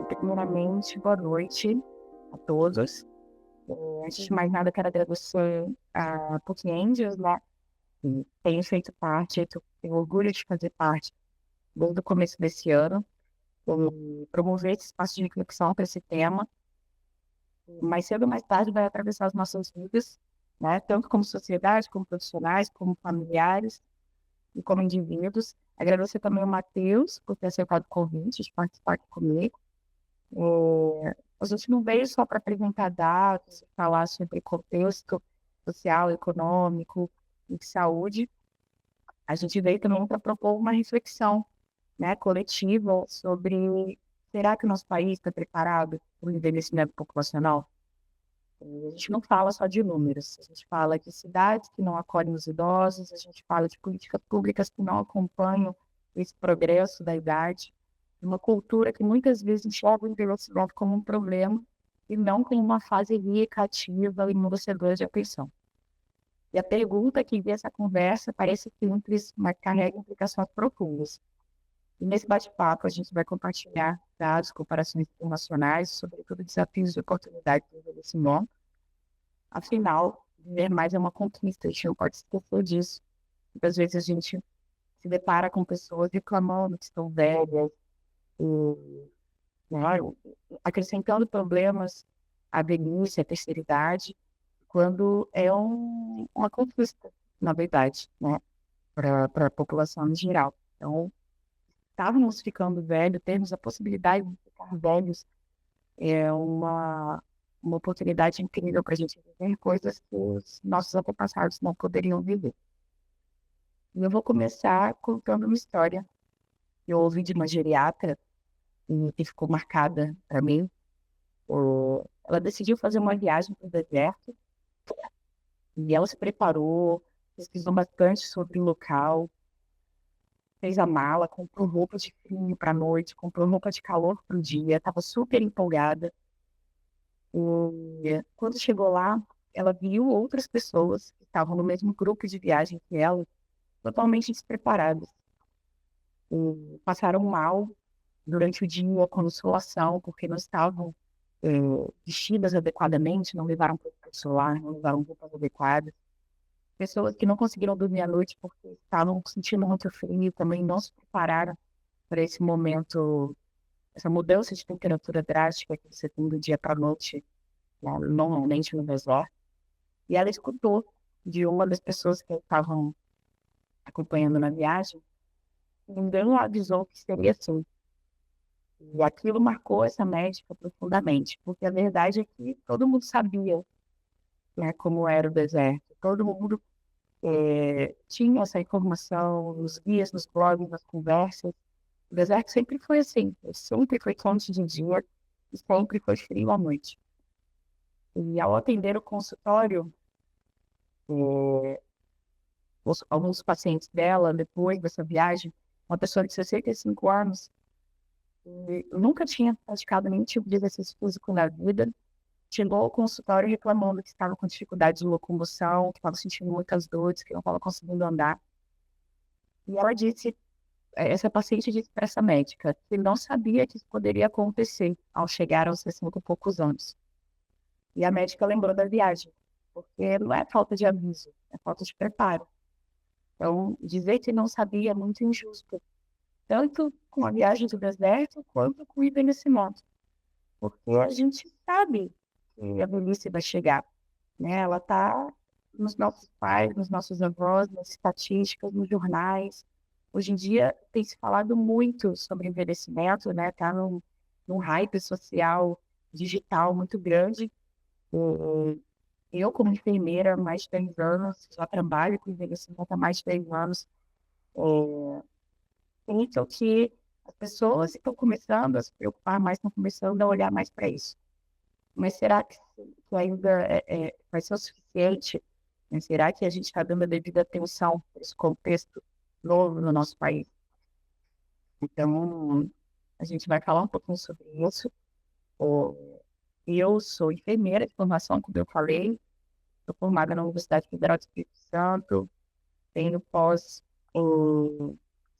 Primeiramente, boa noite a todos. Antes de mais nada, quero agradecer a PUC Angels, né, que tenho feito parte, tenho orgulho de fazer parte desde o começo desse ano, e promover esse espaço de reflexão para esse tema. Mais cedo ou mais tarde vai atravessar as nossas vidas, né, tanto como sociedade, como profissionais, como familiares e como indivíduos. Agradecer também ao Matheus por ter aceitado o convite de participar aqui comigo. A gente não veio só para apresentar dados, falar sobre contexto social, econômico e de saúde. A gente veio também para propor uma reflexão, né, coletiva sobre será que o nosso país está preparado para o envelhecimento populacional? A gente não fala só de números, a gente fala de cidades que não acolhem os idosos, a gente fala de políticas públicas que não acompanham esse progresso da idade, uma cultura que muitas vezes enxerga o envelhecimento como um problema e não como uma fase rica, ativa e merecedora de atenção. E a pergunta que guia essa conversa parece simples, mas carrega implicações profundas. E nesse bate-papo a gente vai compartilhar dados, comparações internacionais, sobretudo desafios e oportunidades do envelhecimento. Afinal, viver mais é uma conquista, a gente não pode esquecer disso. Muitas vezes a gente se depara com pessoas reclamando que estão velhas, e, né, acrescentando problemas à velhice, à terceira idade, quando é uma conquista, na verdade, né, para a população em geral. Então, estávamos ficando velhos, termos a possibilidade de ficar velhos é uma oportunidade incrível para a gente viver coisas que os nossos antepassados não poderiam viver. E eu vou começar contando uma história que eu ouvi de uma geriatra e que ficou marcada para mim. Ela decidiu fazer uma viagem para o deserto e ela se preparou, pesquisou bastante sobre o local, fez a mala, comprou roupa de frio para a noite, comprou roupa de calor para o dia, estava super empolgada. E quando chegou lá, ela viu outras pessoas que estavam no mesmo grupo de viagem que ela, totalmente despreparadas. E passaram mal durante o dia com insolação, porque não estavam vestidas adequadamente, não levaram protetor solar, não levaram roupas adequadas. Pessoas que não conseguiram dormir à noite porque estavam sentindo muito frio, também não se prepararam para esse momento, essa mudança de temperatura drástica que você tem do dia para a noite, né, normalmente no resort. E ela escutou de uma das pessoas que estavam acompanhando na viagem, ninguém avisou que seria assim. E aquilo marcou essa médica profundamente, porque a verdade é que todo mundo sabia, né, como era o deserto. Todo mundo tinha essa informação nos guias, nos blogs, nas conversas. O deserto sempre foi assim, sempre foi quente de dia e sempre foi frio à noite. E ao atender o consultório, eh, alguns pacientes dela, depois dessa viagem, uma pessoa de 65 anos, nunca tinha praticado nenhum tipo de exercício físico na vida, chegou ao consultório reclamando que estava com dificuldade de locomoção, que estava sentindo muitas dores, que não estava conseguindo andar. E ela disse, essa paciente disse para essa médica que não sabia que isso poderia acontecer ao chegar aos 60 e poucos anos. E a médica lembrou da viagem, porque não é falta de aviso, é falta de preparo. Então, dizer que não sabia é muito injusto, tanto com a viagem do deserto, quanto com o envelhecimento. Porque a gente sabe que a velhice vai chegar, né? Ela está nos nossos pais, nos nossos avós, nas estatísticas, nos jornais. Hoje em dia tem se falado muito sobre envelhecimento, né? Está num hype social, digital muito grande. Eu, como enfermeira há mais de 10 anos, já trabalho com envelhecimento há mais de 10 anos. Então, que as pessoas estão começando a se preocupar mais, estão começando a olhar mais para isso. Mas será que ainda vai ser o suficiente? Né? Será que a gente está dando a devida atenção para esse contexto novo no nosso país? Então, a gente vai falar um pouquinho sobre isso. Eu sou enfermeira de formação, como eu falei, sou formada na Universidade Federal do Espírito Santo, tenho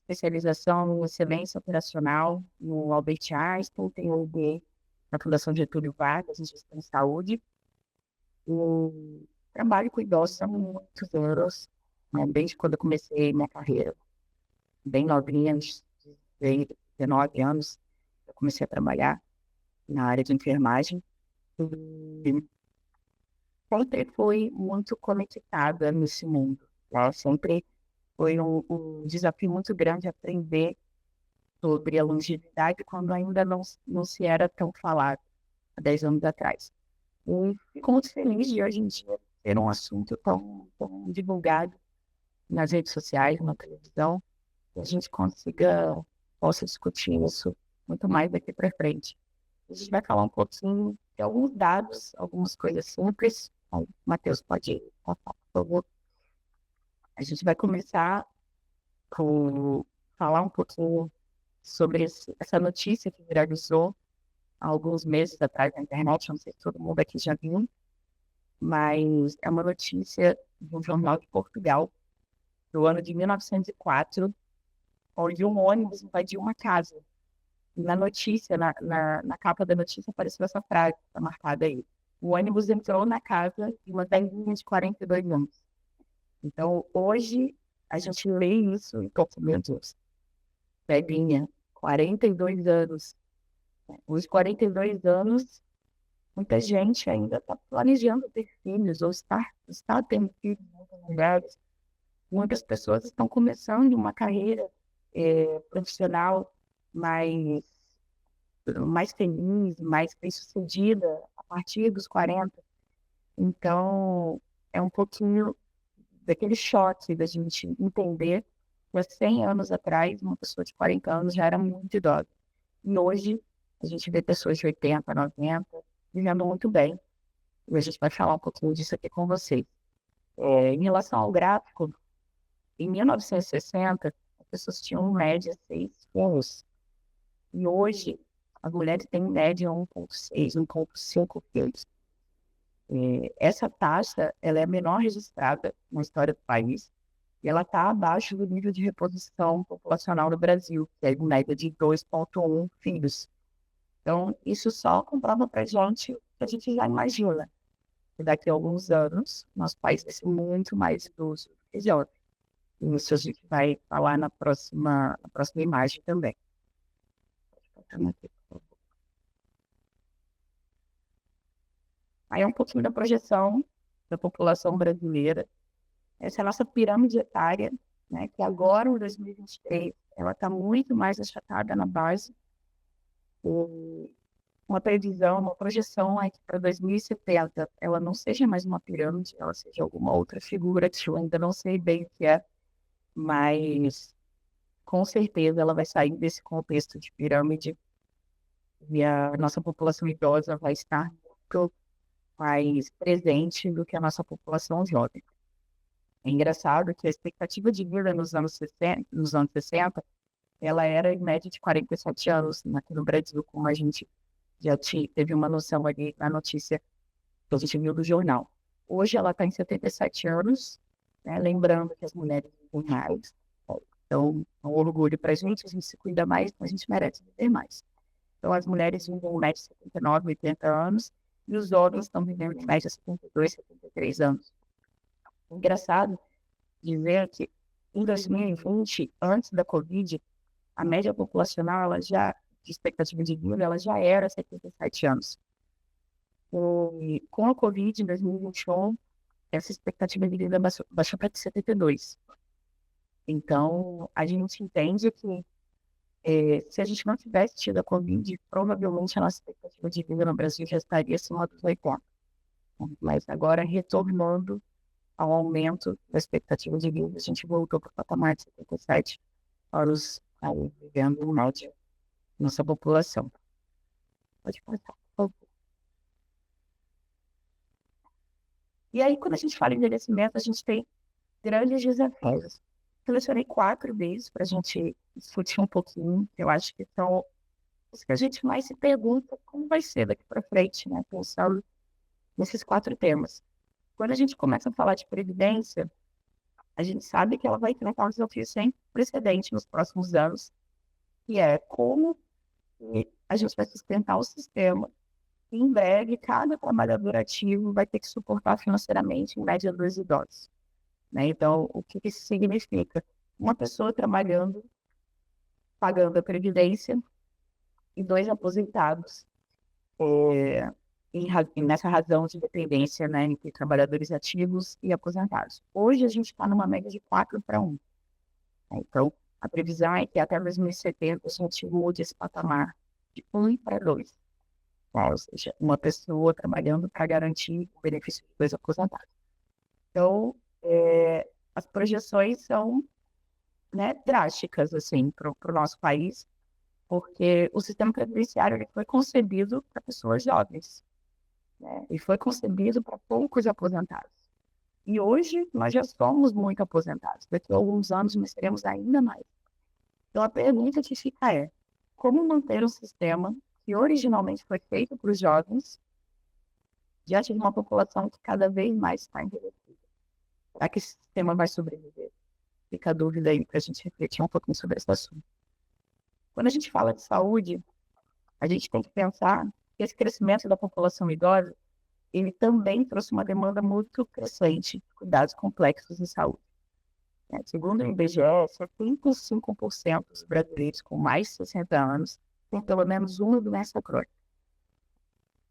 especialização em excelência operacional no Albert Einstein, tenho MBA na Fundação Getúlio Vargas, em gestão de saúde. E trabalho com idosos há muitos anos, né, desde quando eu comecei minha carreira, bem novinha, uns 19 anos, eu comecei a trabalhar na área de enfermagem. E sempre fui muito conectada nesse mundo, né? Sempre foi um desafio muito grande aprender sobre a longevidade quando ainda não se era tão falado, há 10 anos atrás. E fico muito feliz de hoje em dia ter um assunto tão divulgado nas redes sociais, na televisão, que a gente possa discutir isso muito mais daqui para frente. A gente vai falar um pouquinho de alguns dados, algumas coisas simples. Aí, Matheus, pode passar, por favor. A gente vai começar com falar um pouquinho sobre essa notícia que viralizou há alguns meses atrás na internet. Não sei se todo mundo aqui já viu, mas é uma notícia de um jornal de Portugal, do ano de 1904, onde um ônibus invadiu uma casa. E na notícia, na capa da notícia, apareceu essa frase, está marcada aí. O ônibus entrou na casa de uma velhinha de 42 anos. Então, hoje, a gente lê isso e toca, meu Deus, velhinha, 42 anos. Os 42 anos, muita gente ainda está planejando ter filhos, ou está tendo filhos em muitos lugares. Muitas pessoas estão começando uma carreira profissional mais feliz, mais bem-sucedida a partir dos 40. Então, é um pouquinho daquele choque da gente entender que há 100 anos atrás, uma pessoa de 40 anos já era muito idosa. E hoje, a gente vê pessoas de 80, 90, vivendo muito bem. E a gente vai falar um pouquinho disso aqui com vocês. Em relação ao gráfico, em 1960, as pessoas tinham, em média, 6 filhos. E hoje, as mulheres têm, em média, 1,6, 1,5 filhos. Essa taxa ela é a menor registrada na história do país e ela está abaixo do nível de reposição populacional no Brasil, que é em média de 2,1 filhos. Então, isso só comprova para a gente o que a gente já imagina, que daqui a alguns anos, nosso país vai ser muito mais idoso do que jovem. Isso a gente vai falar na próxima imagem também. Aí é um pouquinho da projeção da população brasileira. Essa é a nossa pirâmide etária, né, que agora, em 2023, ela está muito mais achatada na base. Uma previsão, uma projeção é que para 2070 ela não seja mais uma pirâmide, ela seja alguma outra figura que eu ainda não sei bem o que é, mas com certeza ela vai sair desse contexto de pirâmide e a nossa população idosa vai estar muito mais presente do que a nossa população jovem. É engraçado que a expectativa de vida nos anos 60, ela era em média de 47 anos aqui no Brasil, como a gente já teve uma noção ali na notícia que a gente viu do jornal. Hoje ela está em 77 anos, né? Lembrando que as mulheres vivem mais. Então, é um orgulho para a gente se cuida mais, a gente merece viver mais. Então, as mulheres vivem em média 79, 80 anos, e os homens estão vivendo em média 72, 73 anos. Engraçado dizer que em 2020, antes da Covid, a média populacional, de expectativa de vida, ela já era 77 anos. E com a Covid, em 2021, essa expectativa de vida baixou para 72. Então, a gente entende que se a gente não tivesse tido a Covid, provavelmente a nossa expectativa de vida no Brasil já estaria acima dos 80. Mas agora, retornando ao aumento da expectativa de vida, a gente voltou para o patamar de 77 anos aí, vivendo em média nossa população. Pode passar, por favor. E aí, quando a gente fala em envelhecimento, a gente tem grandes desafios. Selecionei 4 vezes para a gente discutir um pouquinho. Eu acho que são os que a gente mais se pergunta como vai ser daqui para frente, né? Pensando nesses 4 temas. Quando a gente começa a falar de previdência, a gente sabe que ela vai enfrentar um desafio sem precedente nos próximos anos, que é como que a gente vai sustentar o sistema. Em breve, cada trabalhador ativo vai ter que suportar financeiramente, em média, 2 idosos. Né? Então, o que isso significa? Uma pessoa trabalhando, pagando a previdência, e 2 aposentados, nessa razão de dependência, né, entre trabalhadores ativos e aposentados. Hoje, a gente está numa média de 4-1. Né? Então, a previsão é que até 2070 a gente mude esse patamar de 1-2. Ou seja, uma pessoa trabalhando para garantir o benefício de 2 aposentados. Então, as projeções são, né, drásticas assim, para o nosso país, porque o sistema previdenciário ele foi concebido para pessoas jovens, né, e foi concebido para poucos aposentados. E hoje nós já somos muito aposentados. Daqui a alguns anos nós seremos ainda mais. Então, a pergunta que fica é: como manter um sistema que originalmente foi feito para os jovens diante de uma população que cada vez mais está envelhecida? Será que esse sistema vai sobreviver? Fica a dúvida aí para a gente refletir um pouquinho sobre esse assunto. Quando a gente fala de saúde, a gente tem que pensar que esse crescimento da população idosa, ele também trouxe uma demanda muito crescente de cuidados complexos em saúde. Segundo o IBGE, 75% dos brasileiros com mais de 60 anos têm pelo menos uma doença crônica.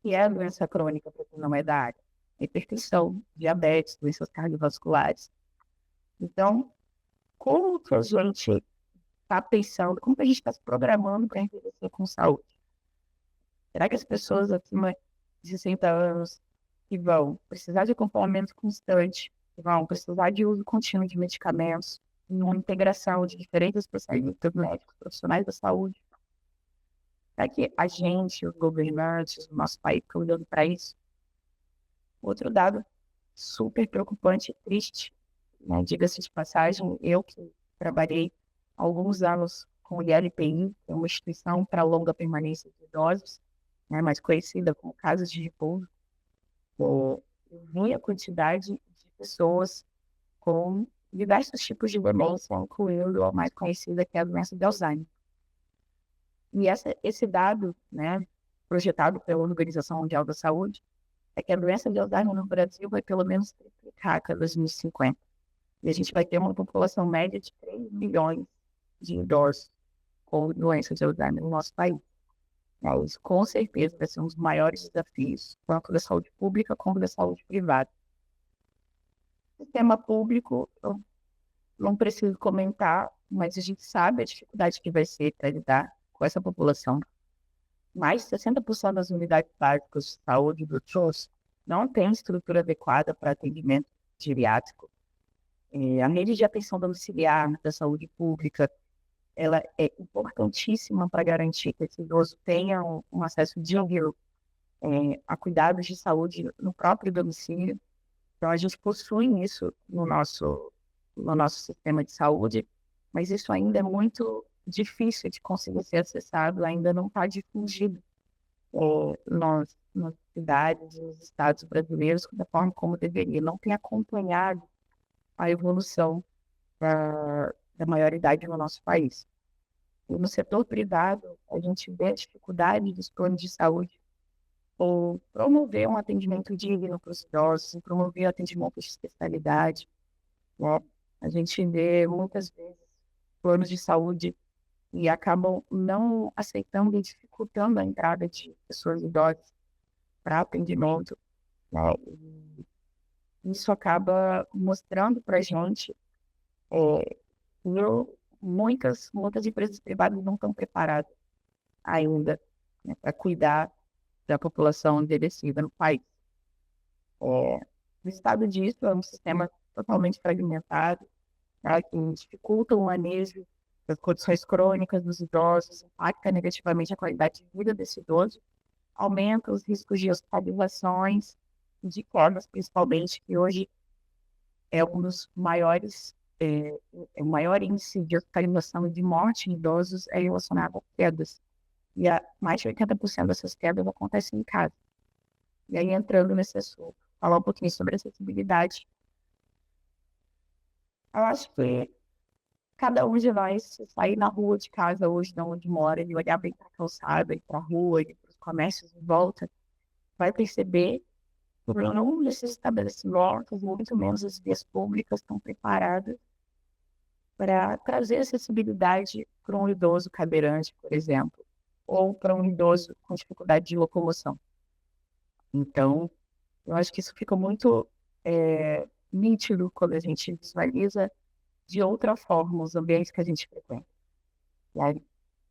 E é a doença crônica, para quem não é da área: hipertensão, diabetes, doenças cardiovasculares. Então, como que a gente está pensando, como que a gente está se programando para envelhecer com saúde? Será que as pessoas acima de 60 anos que vão precisar de acompanhamento constante, que vão precisar de uso contínuo de medicamentos, uma integração de diferentes especialistas médicos, profissionais da saúde? Será que a gente, os governantes do nosso país, estão olhando para isso? Outro dado super preocupante e triste, né? Diga-se de passagem, eu que trabalhei há alguns anos com o ILPI, que é uma instituição para longa permanência de idosos, né, mais conhecida como casas de repouso, eu vi a quantidade de pessoas com diversos tipos de demência, incluindo a mais conhecida, que é a doença de Alzheimer. E esse dado, né, projetado pela Organização Mundial da Saúde, é que a doença de Alzheimer no Brasil vai pelo menos triplicar até 2050. E a gente vai ter uma população média de 3 milhões de idosos com doença de Alzheimer no nosso país. Isso, com certeza, vai ser um dos maiores desafios, tanto da saúde pública como da saúde privada. O sistema público, eu não preciso comentar, mas a gente sabe a dificuldade que vai ser para lidar com essa população. Mais de 60% das unidades básicas de saúde do SUS não tem estrutura adequada para atendimento geriátrico. A rede de atenção domiciliar da saúde pública, ela é importantíssima para garantir que esse idoso tenha um acesso digno a cuidados de saúde no próprio domicílio. Então, a gente possui isso no nosso sistema de saúde, mas isso ainda é muito difícil de conseguir ser acessado, ainda não está difundido nas cidades, nos estados brasileiros, da forma como deveria. Não tem acompanhado a evolução da maioridade no nosso país. E no setor privado, a gente vê a dificuldade dos planos de saúde ou promover um atendimento digno para os idosos, promover atendimento de especialidade, né? A gente vê muitas vezes planos de saúde e acabam não aceitando e dificultando a entrada de pessoas idosas para atendimento, né? E isso acaba mostrando para a gente que muitas empresas privadas não estão preparadas ainda, né, para cuidar da população envelhecida no país. O resultado disso é um sistema totalmente fragmentado, tá, que dificulta o manejo das condições crônicas dos idosos, impacta negativamente a qualidade de vida desse idoso, aumenta os riscos de hospitalizações, de quedas, principalmente, que hoje é um dos maiores, o maior índice de hospitalização e de morte em idosos é relacionado a quedas. E mais de 80% dessas quedas acontecem em casa. E aí, entrando nesse assunto, falar um pouquinho sobre acessibilidade. Eu acho que cada um de nós, se sair na rua de casa hoje, de onde mora, e olhar bem para a calçada, e para a rua, e para os comércios em volta, vai perceber que nenhum desses estabelecimentos, muito menos as vias públicas, estão preparadas para trazer acessibilidade para um idoso cadeirante, por exemplo, ou para um idoso com dificuldade de locomoção. Então, eu acho que isso fica muito nítido quando a gente visualiza de outra forma os ambientes que a gente frequenta. E aí,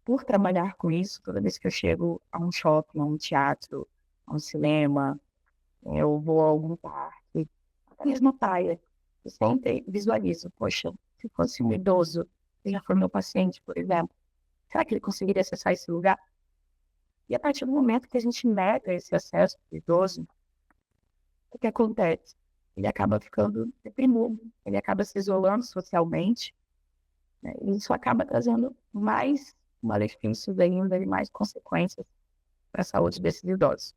por trabalhar com isso, toda vez que eu chego a um shopping, a um teatro, a um cinema, eu vou a algum parque, até mesmo a praia, eu sempre visualizo, poxa, se fosse um idoso, que já foi meu paciente, por exemplo, será que ele conseguiria acessar esse lugar? E a partir do momento que a gente nega esse acesso para o idoso, o que acontece? Ele acaba ficando deprimido, ele acaba se isolando socialmente, né? E isso acaba trazendo mais malefícios ainda e mais consequências para a saúde desses idosos.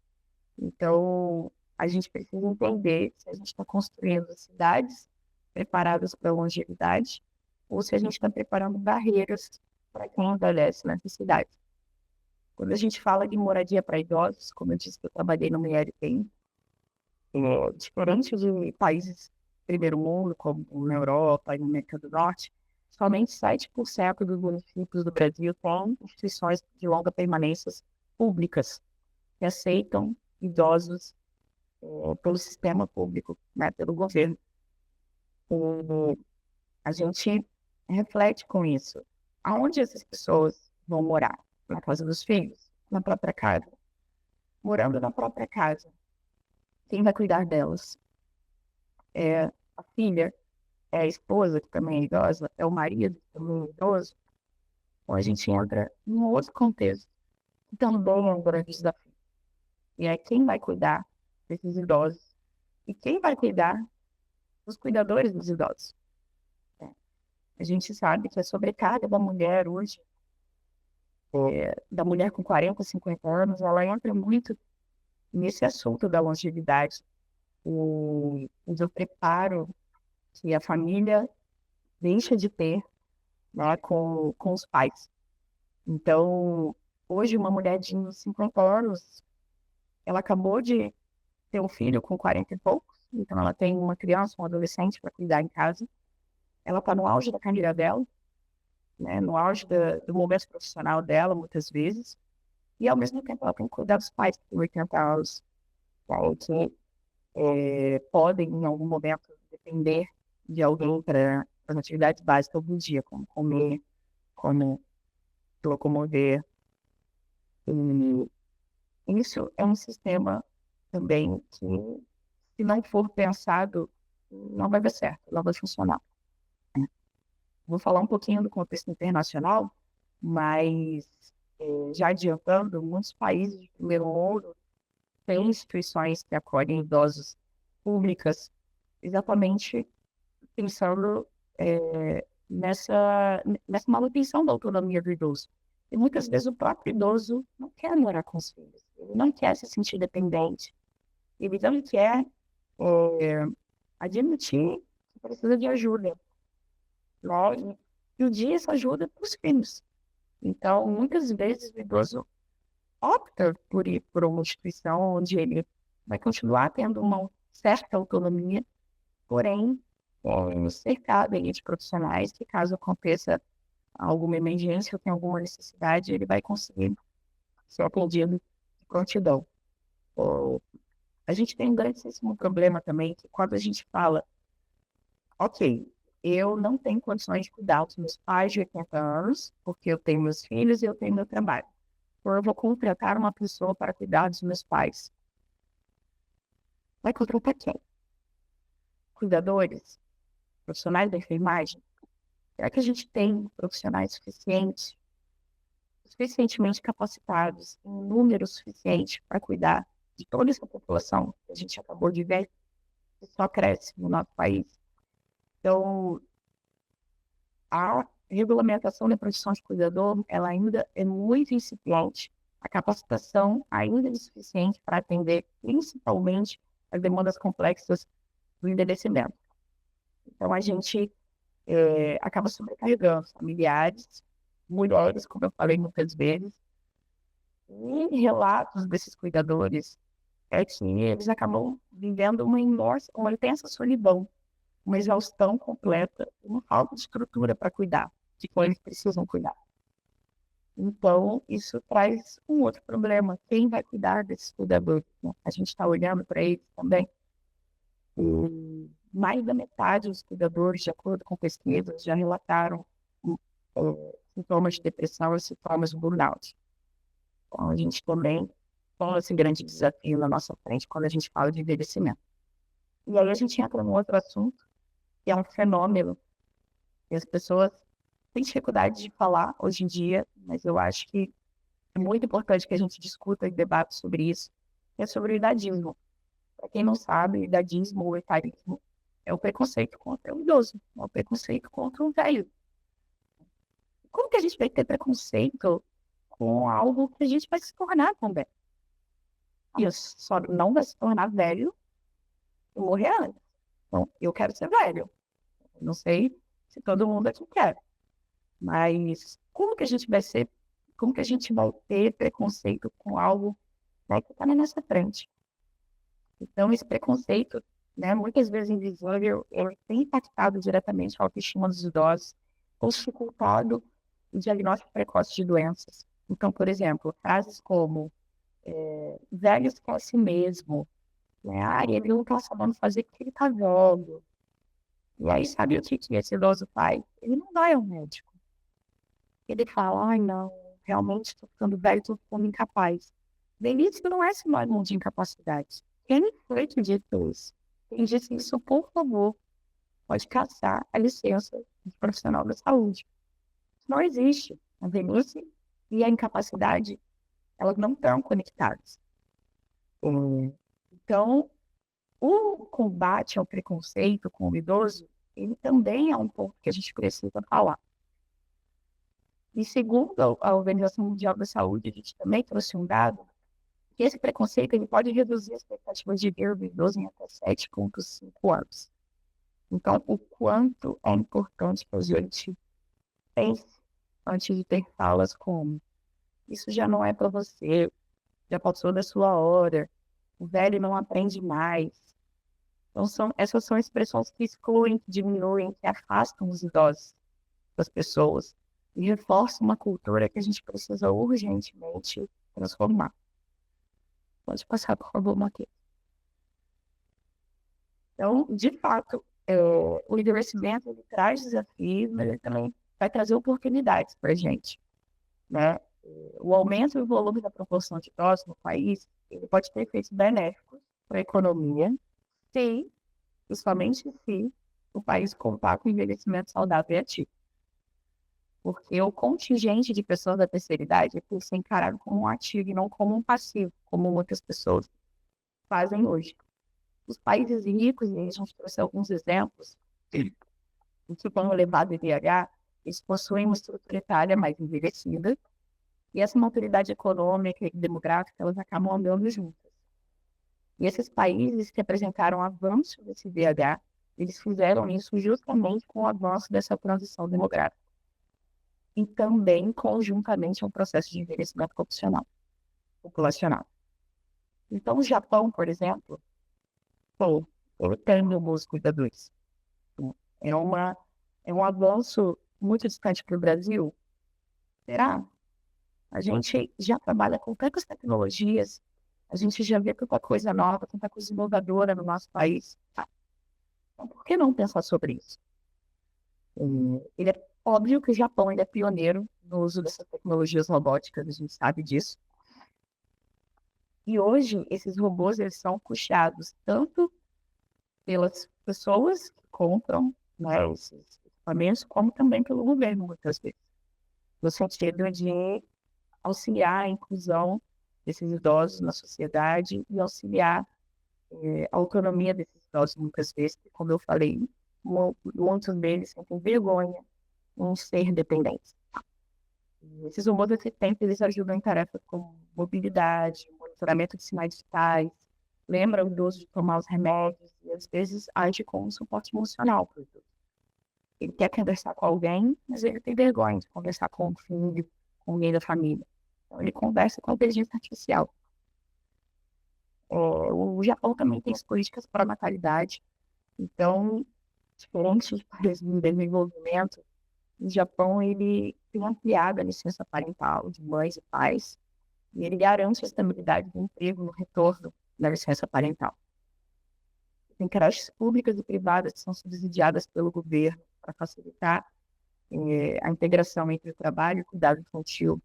Então, a gente precisa entender se a gente está construindo cidades preparadas para a longevidade ou se a gente está preparando barreiras para quem envelhece nessa cidade. Quando a gente fala de moradia para idosos, como eu disse que eu trabalhei no IRPM, diferente de países primeiro mundo, como na Europa e na América do Norte, somente 7% dos municípios do Brasil têm instituições de longa permanência públicas que aceitam idosos pelo sistema público, né, pelo governo. E a gente reflete com isso. Aonde essas pessoas vão morar? Na casa dos filhos? Na própria casa? Morando na própria casa, quem vai cuidar delas? É a filha? É a esposa, que também é idosa? É o marido, que também é idoso? Ou a gente entra em um outro contexto, que também é um grande desafio. E é quem vai cuidar desses idosos? E quem vai cuidar dos cuidadores dos idosos? A gente sabe que a sobrecarga da mulher hoje, da mulher com 40, 50 anos, ela entra muito nesse assunto da longevidade, do preparo que a família deixa de ter, né, com os pais. Então, hoje, uma mulher de 50 anos, ela acabou de ter um filho com 40 e poucos, então ela tem uma criança, um adolescente para cuidar em casa, ela está no auge da carreira dela, né, no auge do momento profissional dela, muitas vezes, e ao mesmo tempo ela tem que cuidar dos pais que têm 80 anos, né, que podem, em algum momento, depender de alguém para as atividades básicas do dia, como comer, como se locomover. E isso é um sistema também que, se não for pensado, não vai dar certo, não vai funcionar. Vou falar um pouquinho do contexto internacional, mas já adiantando, muitos países do primeiro mundo têm instituições que acolhem idosos públicas, exatamente pensando nessa manutenção da autonomia do idoso. E muitas vezes o próprio idoso não quer morar com os filhos, ele não quer se sentir dependente, ele não quer admitir que precisa de ajuda, né? E pedir essa ajuda para os filhos. Então, muitas vezes o idoso opta por ir por uma instituição onde ele vai continuar tendo uma certa autonomia, porém, cercado aí de profissionais que, caso aconteça alguma emergência ou tenha alguma necessidade, ele vai conseguir ser atendido de prontidão. A gente tem um grandíssimo problema também, que quando a gente fala, ok, eu não tenho condições de cuidar dos meus pais de 80 anos, porque eu tenho meus filhos e eu tenho meu trabalho. Ou eu vou contratar uma pessoa para cuidar dos meus pais. Vai contratar quem? Cuidadores? Profissionais da enfermagem? Será que a gente tem profissionais suficientemente capacitados, em número suficiente para cuidar de toda essa população que a gente acabou de ver, que só cresce no nosso país? Então, a regulamentação da profissão de cuidador, ela ainda é muito incipiente, a capacitação ainda é insuficiente para atender principalmente as demandas complexas do envelhecimento. Então, a gente acaba sobrecarregando familiares, mulheres, como eu falei muitas vezes, e relatos desses cuidadores é que eles acabam vivendo uma intensa solidão, uma exaustão completa, uma falta de estrutura para cuidar de quem eles precisam cuidar. Então, isso traz um outro problema. Quem vai cuidar desses cuidadores? Né? A gente está olhando para eles também. E mais da metade dos cuidadores, de acordo com pesquisas, já relataram sintomas de depressão e sintomas de burnout. Então, a gente também tem esse grande desafio na nossa frente quando a gente fala de envelhecimento. E aí a gente entra num outro assunto, que é um fenômeno que as pessoas têm dificuldade de falar hoje em dia, mas eu acho que é muito importante que a gente discuta e debate sobre isso, que é sobre o idadismo. Para quem não sabe, o idadismo ou etarismo é o preconceito contra o idoso, é o preconceito contra o velho. Como que a gente vai ter preconceito com algo que a gente vai se tornar também? Isso só não vai se tornar velho e morrer antes. Então, eu quero ser velho. Não sei se todo mundo aqui quer. Mas como que a gente vai ter preconceito com algo, né, que está na nossa frente? Então, esse preconceito, né, muitas vezes invisível, ele tem impactado diretamente a autoestima dos idosos, ou dificultado o diagnóstico precoce de doenças. Então, por exemplo, frases como velho esquece si mesmo, né? Ele não está sabendo fazer porque ele está velho. E aí, sabe o que esse idoso faz? Ele não vai ao médico. Ele fala, ai não, realmente estou ficando velho, estou ficando incapaz. Velhice não é sinônimo de incapacidade. Quem foi que disse isso? Quem disse isso, por favor, pode caçar a licença de profissional da saúde. Isso não existe. A velhice e a incapacidade, elas não estão conectadas. Então, o combate ao preconceito com o idoso, ele também é um ponto que a gente precisa falar. E segundo a Organização Mundial da Saúde, a gente também trouxe um dado que esse preconceito ele pode reduzir as expectativas de vida do idoso em até 7,5 anos. Então, o quanto é importante que a gente pense antes de ter falas como isso já não é para você, já passou da sua hora, o velho não aprende mais. Então, essas são expressões que excluem, que diminuem, que afastam os idosos das pessoas e reforçam uma cultura que a gente precisa urgentemente transformar. Pode passar, por favor, Matheus. Então, de fato, o envelhecimento ele traz desafios, mas ele também vai trazer oportunidades para a gente, né? O aumento do volume da proporção de idosos no país, ele pode ter efeitos benéficos para a economia, se, e somente se, o país contar com envelhecimento saudável e ativo. Porque o contingente de pessoas da terceira idade é por ser encarado como um ativo e não como um passivo, como muitas pessoas fazem hoje. Os países ricos, e a gente trouxe alguns exemplos, que têm um elevado IDH, eles possuem uma estrutura etária mais envelhecida, e essa maturidade econômica e demográfica, elas acabam andando juntas. E esses países que apresentaram avanço desse IDH, eles fizeram isso justamente com o avanço dessa transição demográfica. E também, conjuntamente, um processo de envelhecimento populacional. Então, o Japão, por exemplo, tem bons cuidadores. É um avanço muito distante para o Brasil. Será? A gente já trabalha com tantas tecnologias, a gente já vê tanta coisa nova, tanta coisa inovadora no nosso país. Então, por que não pensar sobre isso? Ele é óbvio que o Japão ele é pioneiro no uso dessas tecnologias robóticas, a gente sabe disso. E hoje, esses robôs eles são puxados tanto pelas pessoas que compram, né, esses equipamentos, como também pelo governo, muitas vezes. No sentido de auxiliar a inclusão desses idosos na sociedade e auxiliar a autonomia desses idosos, muitas vezes, que, como eu falei, muitos deles sentem vergonha em ser dependentes. Esses robôs assistentes, eles ajudam em tarefas como mobilidade, monitoramento de sinais vitais, lembram o idoso de tomar os remédios e, às vezes, age como um suporte emocional para o idoso. Ele quer conversar com alguém, mas ele tem vergonha de conversar com o filho, com alguém da família. Então, ele conversa com a inteligência artificial. O Japão também tem as políticas para a natalidade. Então, diferente de países em desenvolvimento, o Japão ele tem ampliado a licença parental de mães e pais e ele garante a estabilidade do emprego no retorno da licença parental. Tem creches públicas e privadas que são subsidiadas pelo governo para facilitar a integração entre o trabalho e o cuidado infantil.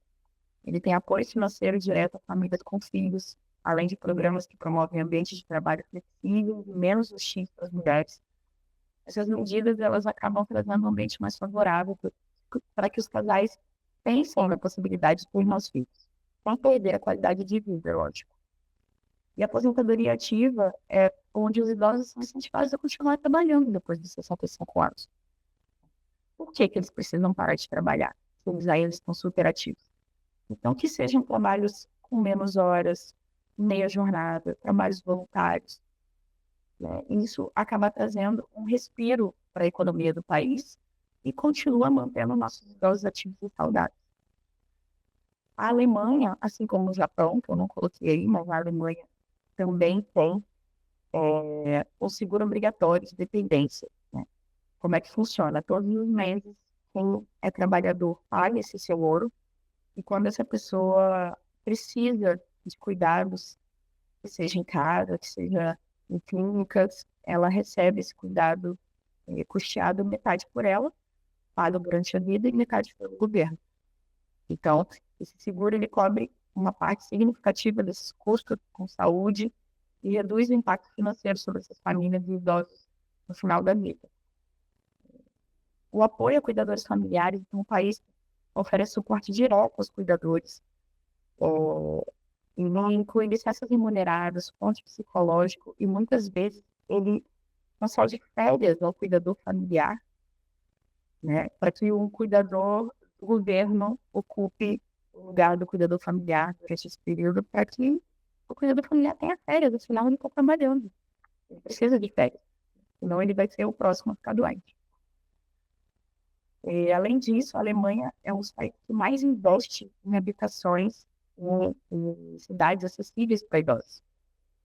Ele tem apoio financeiro direto a famílias com filhos, além de programas que promovem ambientes de trabalho flexíveis e menos hostis para as mulheres. Essas medidas elas acabam trazendo um ambiente mais favorável para que os casais pensem na possibilidade de ter mais filhos, sem perder a qualidade de vida, lógico. E a aposentadoria ativa é onde os idosos são incentivados a continuar trabalhando depois dos 65 anos. Por que eles precisam parar de trabalhar? Se eles ainda estão super ativos. Então, que sejam trabalhos com menos horas, meia jornada, trabalhos voluntários. Né? Isso acaba trazendo um respiro para a economia do país e continua mantendo nossos idosos ativos e saudáveis. A Alemanha, assim como o Japão, que eu não coloquei aí, mas a Alemanha também tem o seguro obrigatório de dependência. Né? Como é que funciona? Todos os meses, quem é trabalhador paga esse seguro e quando essa pessoa precisa de cuidados, que seja em casa, que seja em clínicas, ela recebe esse cuidado custeado metade por ela, paga durante a vida e metade pelo governo. Então, esse seguro ele cobre uma parte significativa desses custos com saúde e reduz o impacto financeiro sobre essas famílias e idosos no final da vida. O apoio a cuidadores familiares no país oferece suporte direto aos cuidadores, inclui licenças remuneradas, suporte psicológico e muitas vezes ele concede férias ao cuidador familiar, né, para que um cuidador do governo ocupe o lugar do cuidador familiar durante esse período, para que o cuidador familiar tenha férias, afinal ele está trabalhando, ele precisa de férias, senão ele vai ser o próximo a ficar doente. E, além disso, a Alemanha é um dos países que mais investe em habitações em cidades acessíveis para idosos.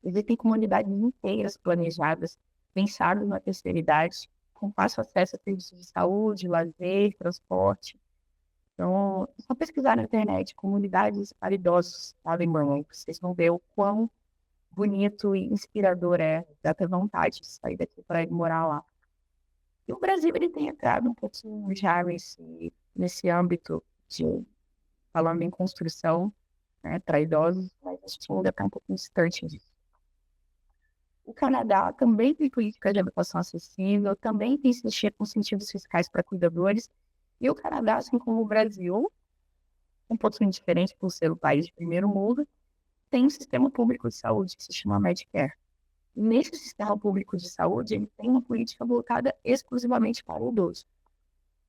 Existem comunidades inteiras planejadas, pensadas na terceira idade, com fácil acesso a serviços de saúde, lazer, transporte. Então, é só pesquisar na internet comunidades para idosos da Alemanha, vocês vão ver o quão bonito e inspirador é, dá até vontade de sair daqui para ir morar lá. E o Brasil ele tem entrado um pouquinho já nesse âmbito de, falando em construção, né, para idosos, mas acho que ainda está um pouco distante disso. O Canadá também tem políticas de habitação acessível, também tem incentivos fiscais para cuidadores, e o Canadá, assim como o Brasil, um pouquinho diferente por ser um país de primeiro mundo, tem um sistema público de saúde que se chama Medicare. Nesse sistema público de saúde, ele tem uma política voltada exclusivamente para o idoso.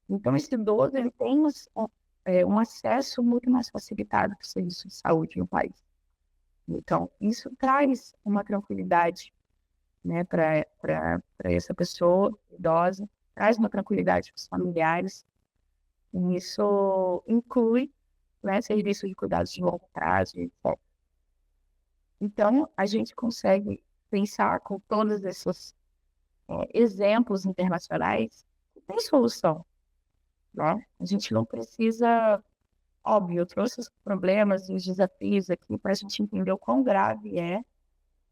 Então, esse idoso ele tem um acesso muito mais facilitado para o serviço de saúde no país. Então, isso traz uma tranquilidade, né, para essa pessoa idosa, traz uma tranquilidade para os familiares. E isso inclui, né, serviços de cuidados de longo prazo, etc. Então, a gente consegue pensar com todos esses exemplos internacionais que tem solução, né? A gente não precisa, óbvio, eu trouxe os problemas e os desafios aqui para a gente entender o quão grave é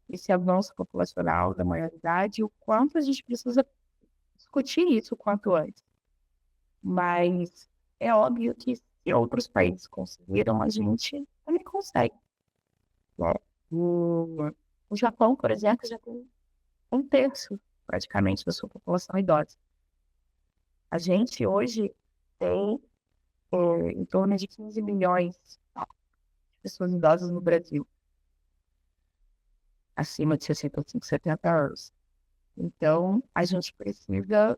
esse avanço populacional da maioridade e o quanto a gente precisa discutir isso o quanto antes. Mas é óbvio que se outros países conseguiram, a gente também consegue. Né? O Japão, por exemplo, já tem um terço, praticamente, da sua população idosa. A gente hoje tem em torno de 15 milhões de pessoas idosas no Brasil, acima de 65, 70 anos. Então, a gente precisa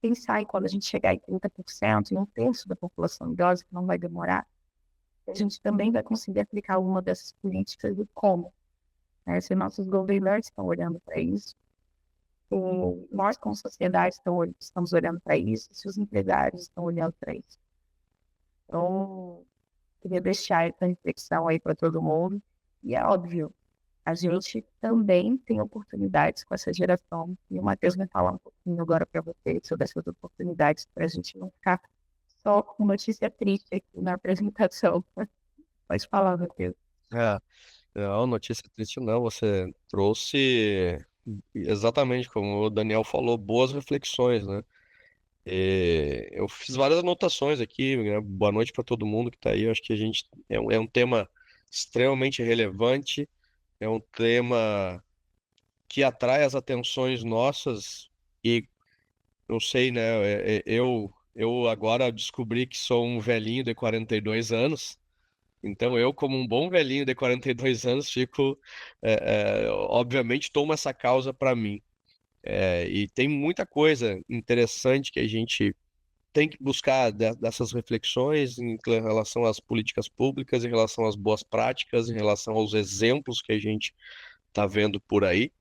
pensar em quando a gente chegar em 30%, em um terço da população idosa, que não vai demorar, a gente também vai conseguir aplicar alguma dessas políticas e como. Né? Se nossos governantes estão olhando para isso, nós, como sociedade, estamos olhando para isso, se os empresários estão olhando para isso. Então, queria deixar essa reflexão aí para todo mundo. E é óbvio, a gente também tem oportunidades com essa geração. E o Matheus vai falar um pouquinho agora para vocês sobre essas oportunidades, para a gente não ficar só com notícia triste aqui na apresentação. Pode falar, Matheus. É, não, notícia triste não, você trouxe exatamente como o Daniel falou, boas reflexões, né? Eu fiz várias anotações aqui, né? Boa noite para todo mundo que está aí. Eu acho que a gente é um tema extremamente relevante, é um tema que atrai as atenções nossas e eu sei, né? Eu agora descobri que sou um velhinho de 42 anos. Então, eu, como um bom velhinho de 42 anos, fico, obviamente, tomo essa causa para mim. E tem muita coisa interessante que a gente tem que buscar dessas reflexões em relação às políticas públicas, em relação às boas práticas, em relação aos exemplos que a gente está vendo por aí.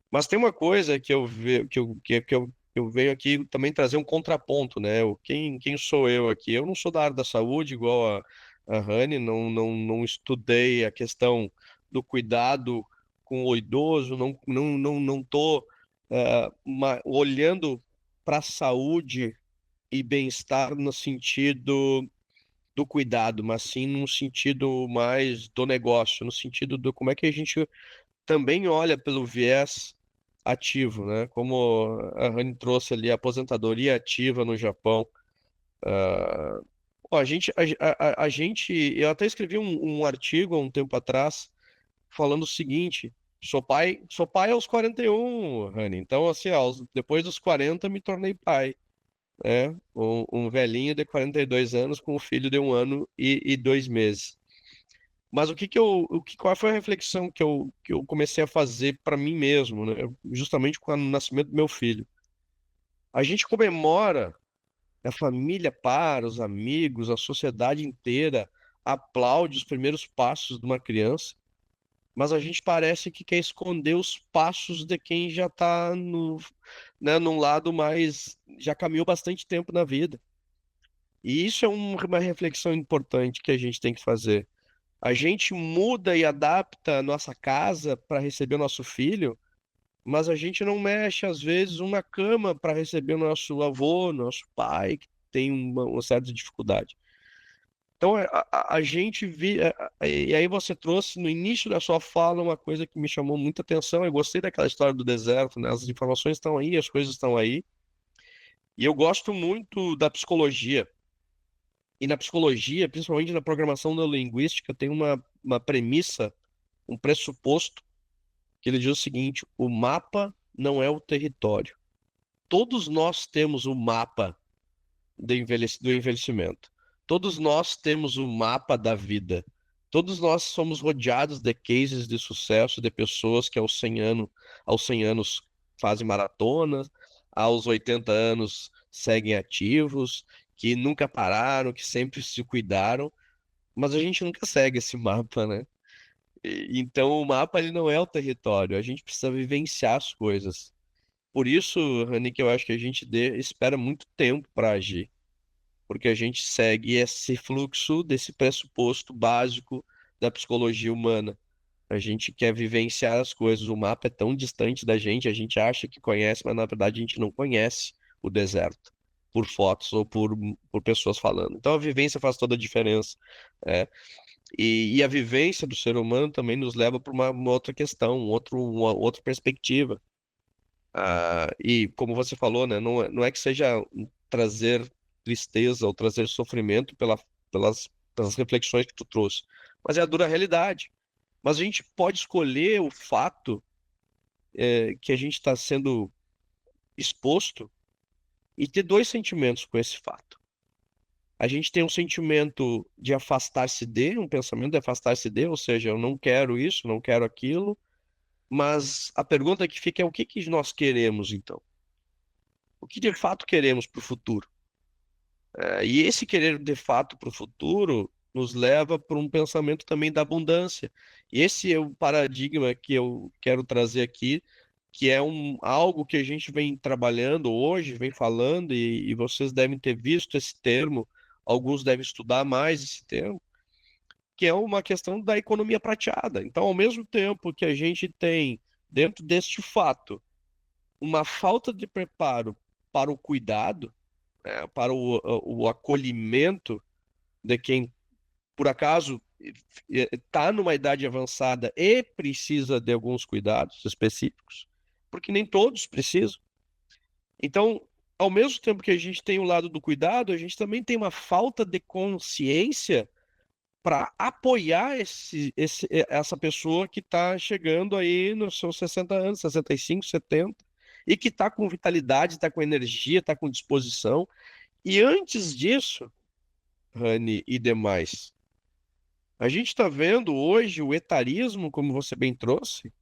Mas tem uma coisa que eu, ve, que eu venho aqui também trazer um contraponto, né? Quem sou eu aqui? Eu não sou da área da saúde, igual a Rani, não estudei a questão do cuidado com o idoso, não tô olhando para a saúde e bem-estar no sentido do cuidado, mas sim no sentido mais do negócio, no sentido do como é que a gente também olha pelo viés ativo, né? Como a Rani trouxe ali a aposentadoria ativa no Japão. Pô, a gente, eu até escrevi um artigo há um tempo atrás falando o seguinte: sou pai aos 41, Rani. Então, assim, depois dos 40 me tornei pai, né? Um velhinho de 42 anos com um filho de 1 ano e 2 meses. Mas qual foi a reflexão que eu comecei a fazer para mim mesmo, né? Justamente com o nascimento do meu filho. A gente comemora, a família para, os amigos, a sociedade inteira aplaude os primeiros passos de uma criança, mas a gente parece que quer esconder os passos de quem já está né, num lado mais, já caminhou bastante tempo na vida. E isso é uma reflexão importante que a gente tem que fazer. A gente muda e adapta a nossa casa para receber o nosso filho, mas a gente não mexe, às vezes, uma cama para receber o nosso avô, nosso pai, que tem uma certa dificuldade. Então, a gente e aí você trouxe no início da sua fala uma coisa que me chamou muita atenção. Eu gostei daquela história do deserto, né? As informações estão aí, as coisas estão aí. E eu gosto muito da psicologia. E na psicologia, principalmente na programação neurolinguística, tem uma premissa, um pressuposto, que ele diz o seguinte: o mapa não é o território. Todos nós temos o mapa do envelhecimento. Todos nós temos o mapa da vida. Todos nós somos rodeados de cases de sucesso, de pessoas que aos 100 anos fazem maratonas, aos 80 anos seguem ativos, que nunca pararam, que sempre se cuidaram, mas a gente nunca segue esse mapa, né? Então o mapa ele não é o território, a gente precisa vivenciar as coisas. Por isso, Rani, que eu acho que a gente espera muito tempo para agir, porque a gente segue esse fluxo desse pressuposto básico da psicologia humana. A gente quer vivenciar as coisas. O mapa é tão distante da gente, a gente acha que conhece, mas na verdade a gente não conhece o deserto por fotos ou por pessoas falando. Então a vivência faz toda a diferença. É. E a vivência do ser humano também nos leva para uma outra questão, uma outra perspectiva. E como você falou, né, não é que seja trazer tristeza ou trazer sofrimento pelas reflexões que tu trouxe, mas é a dura realidade. Mas a gente pode escolher o fato que a gente está sendo exposto e ter dois sentimentos com esse fato. A gente tem um sentimento de afastar-se de, um pensamento de afastar-se de, ou seja, eu não quero isso, não quero aquilo, mas a pergunta que fica é o que que nós queremos então? O que de fato queremos para o futuro? E esse querer de fato para o futuro nos leva para um pensamento também da abundância. E esse é o paradigma que eu quero trazer aqui que é algo que a gente vem trabalhando hoje, vem falando, e vocês devem ter visto esse termo, alguns devem estudar mais esse termo, que é uma questão da economia prateada. Então, ao mesmo tempo que a gente tem, dentro deste fato, uma falta de preparo para o cuidado, né, para o acolhimento de quem, por acaso, está numa idade avançada e precisa de alguns cuidados específicos, porque nem todos precisam. Então, ao mesmo tempo que a gente tem o lado do cuidado, a gente também tem uma falta de consciência para apoiar essa pessoa que está chegando aí nos seus 60 anos, 65, 70, e que está com vitalidade, está com energia, está com disposição. E antes disso, Rani e demais, a gente está vendo hoje o etarismo, como você bem trouxe,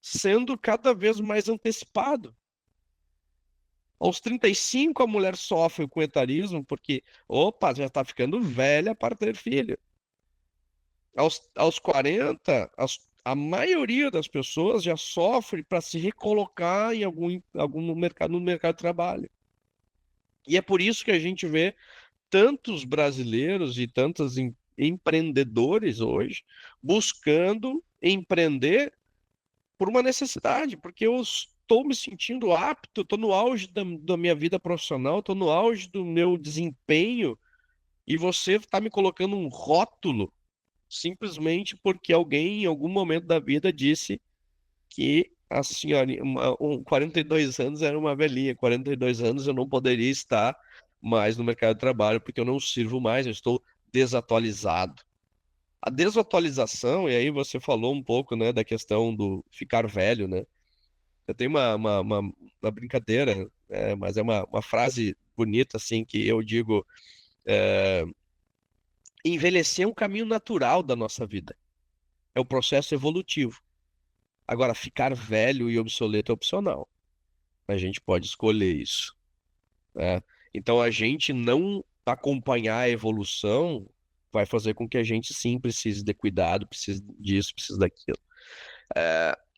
sendo cada vez mais antecipado. Aos 35, a mulher sofre com etarismo porque, opa, já está ficando velha para ter filho. Aos 40, a maioria das pessoas já sofre para se recolocar em algum no mercado de trabalho. E é por isso que a gente vê tantos brasileiros e tantos empreendedores hoje buscando empreender por uma necessidade, porque eu estou me sentindo apto, estou no auge da minha vida profissional, estou no auge do meu desempenho, e você está me colocando um rótulo simplesmente porque alguém em algum momento da vida disse que a senhora, 42 anos era uma velhinha, 42 anos eu não poderia estar mais no mercado de trabalho porque eu não sirvo mais, eu estou desatualizado. A desatualização, e aí você falou um pouco, né, da questão do ficar velho, né? Eu tenho uma brincadeira, mas é uma frase bonita, assim, que eu digo, envelhecer é um caminho natural da nossa vida. É o processo evolutivo. Agora, ficar velho e obsoleto é opcional. A gente pode escolher isso, né? Então, a gente não acompanhar a evolução vai fazer com que a gente sim precise de cuidado, precise disso, precise daquilo.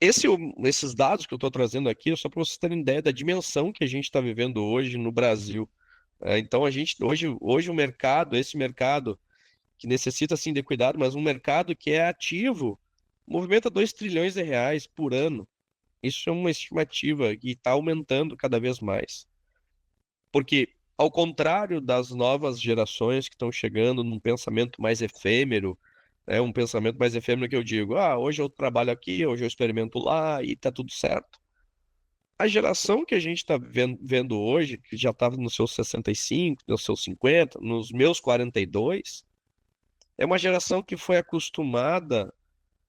Esses dados que eu estou trazendo aqui é só para vocês terem ideia da dimensão que a gente está vivendo hoje no Brasil. Então, a gente hoje o mercado, esse mercado que necessita sim de cuidado, mas um mercado que é ativo, movimenta 2 trilhões de reais por ano. Isso é uma estimativa que está aumentando cada vez mais. Porque, ao contrário das novas gerações que estão chegando num pensamento mais efêmero, um pensamento mais efêmero que eu digo, hoje eu trabalho aqui, hoje eu experimento lá e tá tudo certo. A geração que a gente está vendo hoje, que já estava nos seus 65, nos seus 50, nos meus 42, é uma geração que foi acostumada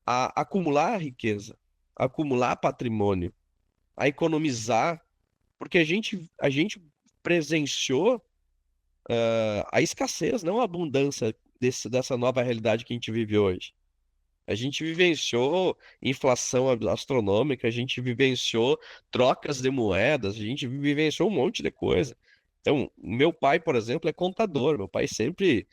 a acumular riqueza, a acumular patrimônio, a economizar, porque a gente presenciou a escassez, não a abundância dessa nova realidade que a gente vive hoje. A gente vivenciou inflação astronômica, a gente vivenciou trocas de moedas, a gente vivenciou um monte de coisa. Então, meu pai, por exemplo, é contador. Meu pai sempre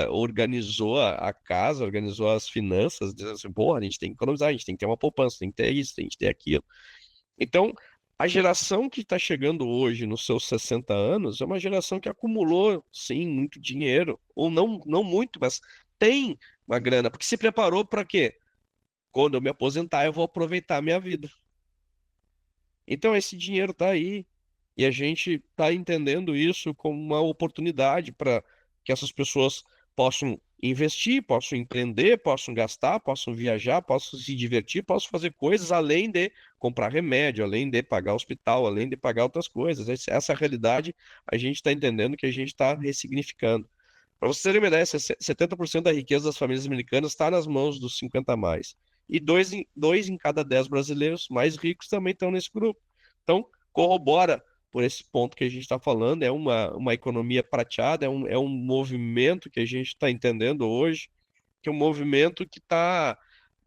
organizou a casa, organizou as finanças, dizendo assim, pô, a gente tem que economizar, a gente tem que ter uma poupança, tem que ter isso, tem que ter aquilo. Então, a geração que está chegando hoje nos seus 60 anos é uma geração que acumulou, sim, muito dinheiro, ou não, não muito, mas tem uma grana, porque se preparou para quê? Quando eu me aposentar, eu vou aproveitar a minha vida. Então, esse dinheiro está aí, e a gente está entendendo isso como uma oportunidade para que essas pessoas possam investir, possam empreender, possam gastar, possam viajar, possam se divertir, possam fazer coisas além de comprar remédio, além de pagar hospital, além de pagar outras coisas. Essa realidade a gente está entendendo que a gente está ressignificando. Para vocês terem uma ideia, 70% da riqueza das famílias americanas está nas mãos dos 50 a mais. E dois em cada 10 brasileiros mais ricos também estão nesse grupo. Então, corrobora por esse ponto que a gente está falando, é uma economia prateada, é um movimento que a gente está entendendo hoje, que é um movimento que está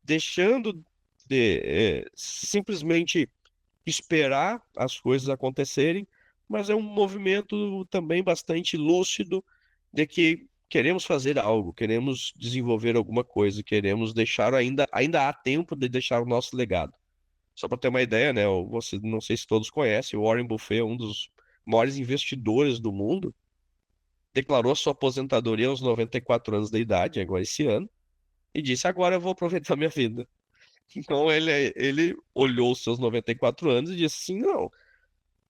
deixando de simplesmente esperar as coisas acontecerem, mas é um movimento também bastante lúcido de que queremos fazer algo, queremos desenvolver alguma coisa, queremos deixar ainda há tempo de deixar o nosso legado. Só para ter uma ideia, né? Você, não sei se todos conhecem, o Warren Buffett é um dos maiores investidores do mundo. Declarou sua aposentadoria aos 94 anos de idade, agora esse ano, e disse: agora eu vou aproveitar minha vida. Então ele olhou os seus 94 anos e disse assim: não,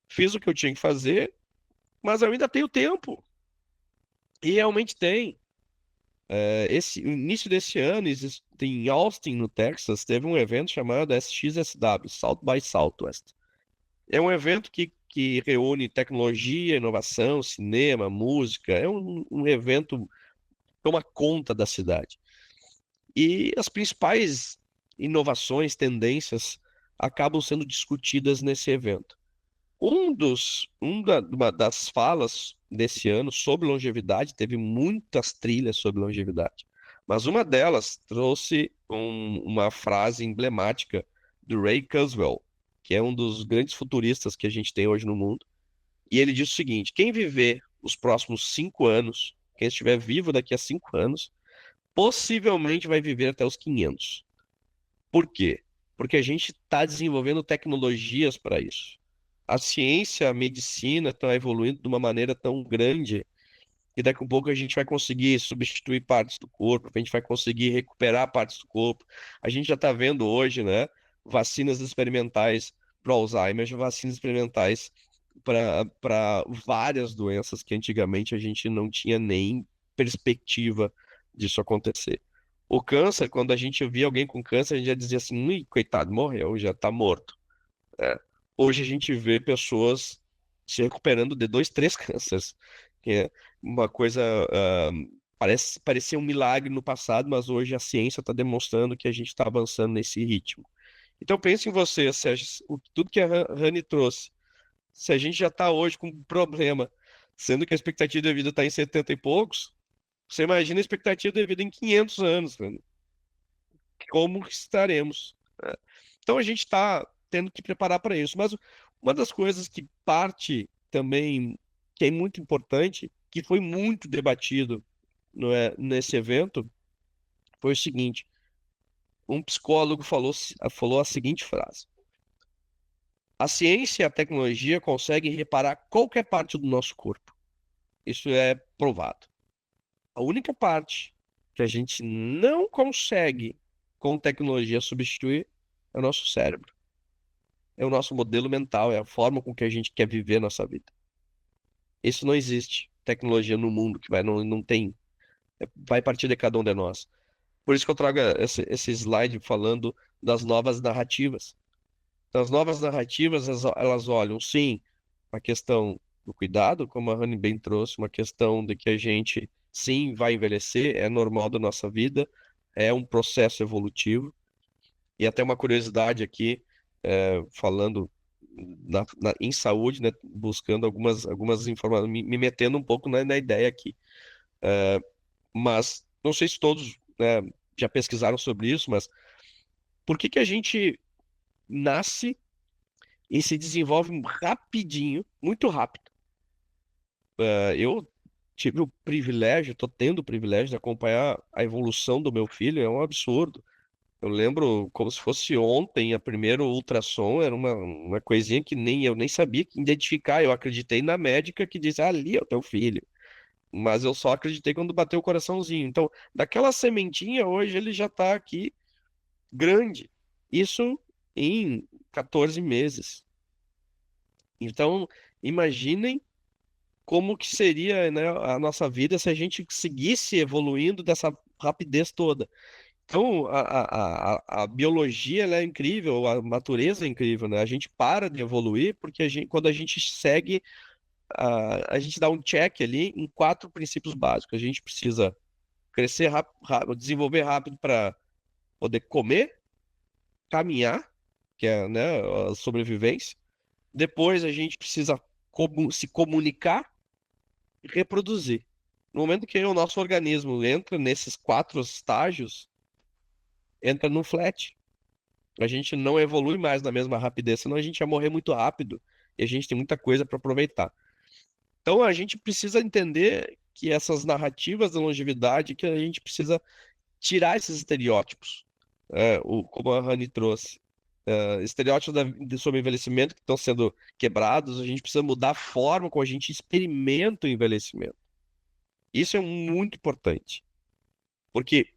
fiz o que eu tinha que fazer, mas eu ainda tenho tempo. E realmente tem. O início desse ano, em Austin, no Texas, teve um evento chamado SXSW, South by Southwest. É um evento que reúne tecnologia, inovação, cinema, música. É um evento que toma conta da cidade. E as principais inovações, tendências, acabam sendo discutidas nesse evento. Uma das falas desse ano sobre longevidade, teve muitas trilhas sobre longevidade, mas uma delas trouxe uma frase emblemática do Ray Kurzweil, que é um dos grandes futuristas que a gente tem hoje no mundo, e ele diz o seguinte: quem viver os próximos 5 anos, quem estiver vivo daqui a 5 anos, possivelmente vai viver até os 500. Por quê? Porque a gente está desenvolvendo tecnologias para isso. A ciência, a medicina estão evoluindo de uma maneira tão grande que daqui a pouco a gente vai conseguir substituir partes do corpo, a gente vai conseguir recuperar partes do corpo. A gente já está vendo hoje, né, vacinas experimentais para Alzheimer, vacinas experimentais para várias doenças que antigamente a gente não tinha nem perspectiva disso acontecer. O câncer, quando a gente via alguém com câncer, a gente já dizia assim: coitado, morreu, já está morto. É. Hoje a gente vê pessoas se recuperando de dois, três cânceres, que é uma coisa, parecia um milagre no passado, mas hoje a ciência está demonstrando que a gente está avançando nesse ritmo. Então pense em você, tudo que a Rani trouxe, se a gente já está hoje com um problema, sendo que a expectativa de vida está em 70 e poucos, você imagina a expectativa de vida em 500 anos, Rani. Como estaremos, né? Então a gente está tendo que preparar para isso. Mas uma das coisas que parte também, que é muito importante, que foi muito debatido nesse evento, foi o seguinte: um psicólogo falou a seguinte frase: a ciência e a tecnologia conseguem reparar qualquer parte do nosso corpo. Isso é provado. A única parte que a gente não consegue com tecnologia substituir é o nosso cérebro. É o nosso modelo mental, é a forma com que a gente quer viver a nossa vida. Isso não existe tecnologia no mundo que não tem, vai partir de cada um de nós. Por isso que eu trago esse slide falando das novas narrativas. Então, as novas narrativas, elas olham, sim, a questão do cuidado, como a Rani bem trouxe, uma questão de que a gente, sim, vai envelhecer, é normal da nossa vida, é um processo evolutivo. E até uma curiosidade aqui, falando em saúde, né, buscando algumas informações, me metendo um pouco na ideia aqui. Mas não sei se todos, né, já pesquisaram sobre isso, mas por que que a gente nasce e se desenvolve rapidinho, muito rápido? Eu tive o privilégio, estou tendo o privilégio de acompanhar a evolução do meu filho, é um absurdo. Eu lembro como se fosse ontem, a primeira ultrassom era uma coisinha que nem eu nem sabia identificar. Eu acreditei na médica que disse: ali é o teu filho. Mas eu só acreditei quando bateu o coraçãozinho. Então, daquela sementinha, hoje ele já está aqui grande. Isso em 14 meses. Então, imaginem como que seria, né, a nossa vida se a gente seguisse evoluindo dessa rapidez toda. Então, a biologia ela é incrível, a natureza é incrível, né? A gente para de evoluir porque quando a gente segue, a gente dá um check ali em 4 princípios básicos. A gente precisa crescer rápido, desenvolver rápido para poder comer, caminhar, que é, né, a sobrevivência. Depois a gente precisa se comunicar e reproduzir. No momento que o nosso organismo entra nesses 4 estágios, entra no flat. A gente não evolui mais na mesma rapidez, senão a gente ia morrer muito rápido e a gente tem muita coisa para aproveitar. Então a gente precisa entender que essas narrativas da longevidade, que a gente precisa tirar esses estereótipos, como a Rani trouxe. estereótipos sobre envelhecimento que estão sendo quebrados, a gente precisa mudar a forma como a gente experimenta o envelhecimento. Isso é muito importante, porque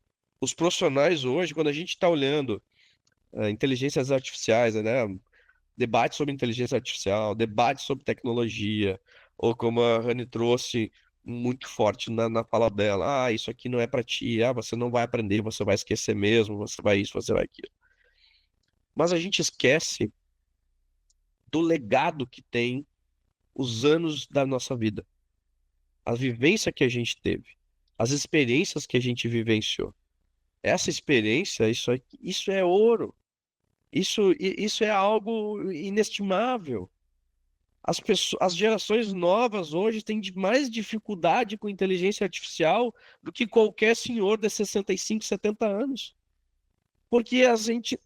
os profissionais hoje, quando a gente está olhando inteligências artificiais, né, debate sobre inteligência artificial, debate sobre tecnologia, ou como a Rani trouxe muito forte na fala dela, isso aqui não é para ti, você não vai aprender, você vai esquecer mesmo, você vai isso, você vai aquilo. Mas a gente esquece do legado que tem os anos da nossa vida, a vivência que a gente teve, as experiências que a gente vivenciou. Essa experiência, isso é ouro. Isso é algo inestimável. As gerações novas hoje têm mais dificuldade com inteligência artificial do que qualquer senhor de 65, 70 anos. Porque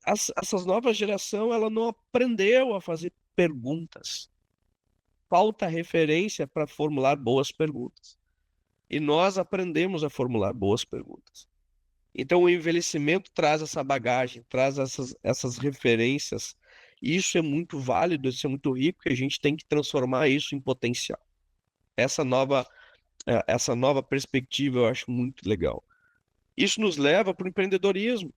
essas novas gerações, ela não aprendeu a fazer perguntas. Falta referência para formular boas perguntas. E nós aprendemos a formular boas perguntas. Então, o envelhecimento traz essa bagagem, traz essas referências. E isso é muito válido, isso é muito rico, e a gente tem que transformar isso em potencial. Essa nova perspectiva eu acho muito legal. Isso nos leva para o empreendedorismo.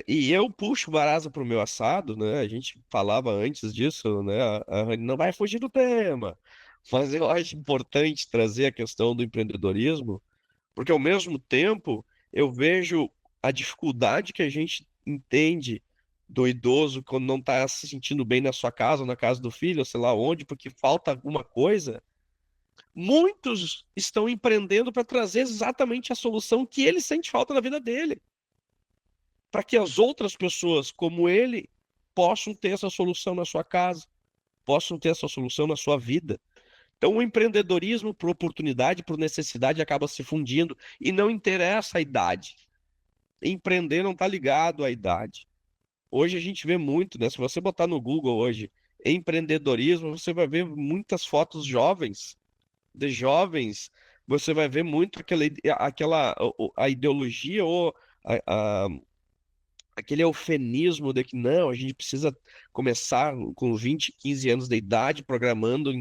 E eu puxo brasa para o meu assado, né? A gente falava antes disso, né? A Rani não vai fugir do tema, mas eu acho importante trazer a questão do empreendedorismo, porque ao mesmo tempo eu vejo a dificuldade que a gente entende do idoso quando não está se sentindo bem na sua casa, ou na casa do filho, ou sei lá onde, porque falta alguma coisa. Muitos estão empreendendo para trazer exatamente a solução que ele sente falta na vida dele, para que as outras pessoas, como ele, possam ter essa solução na sua casa, possam ter essa solução na sua vida. Então, o empreendedorismo por oportunidade, por necessidade, acaba se fundindo e não interessa a idade. Empreender não está ligado à idade. Hoje a gente vê muito, né? Se você botar no Google hoje empreendedorismo, você vai ver muitas fotos jovens, de jovens, você vai ver muito a ideologia ou a, aquele eufemismo de que não, a gente precisa começar com 20, 15 anos de idade, programando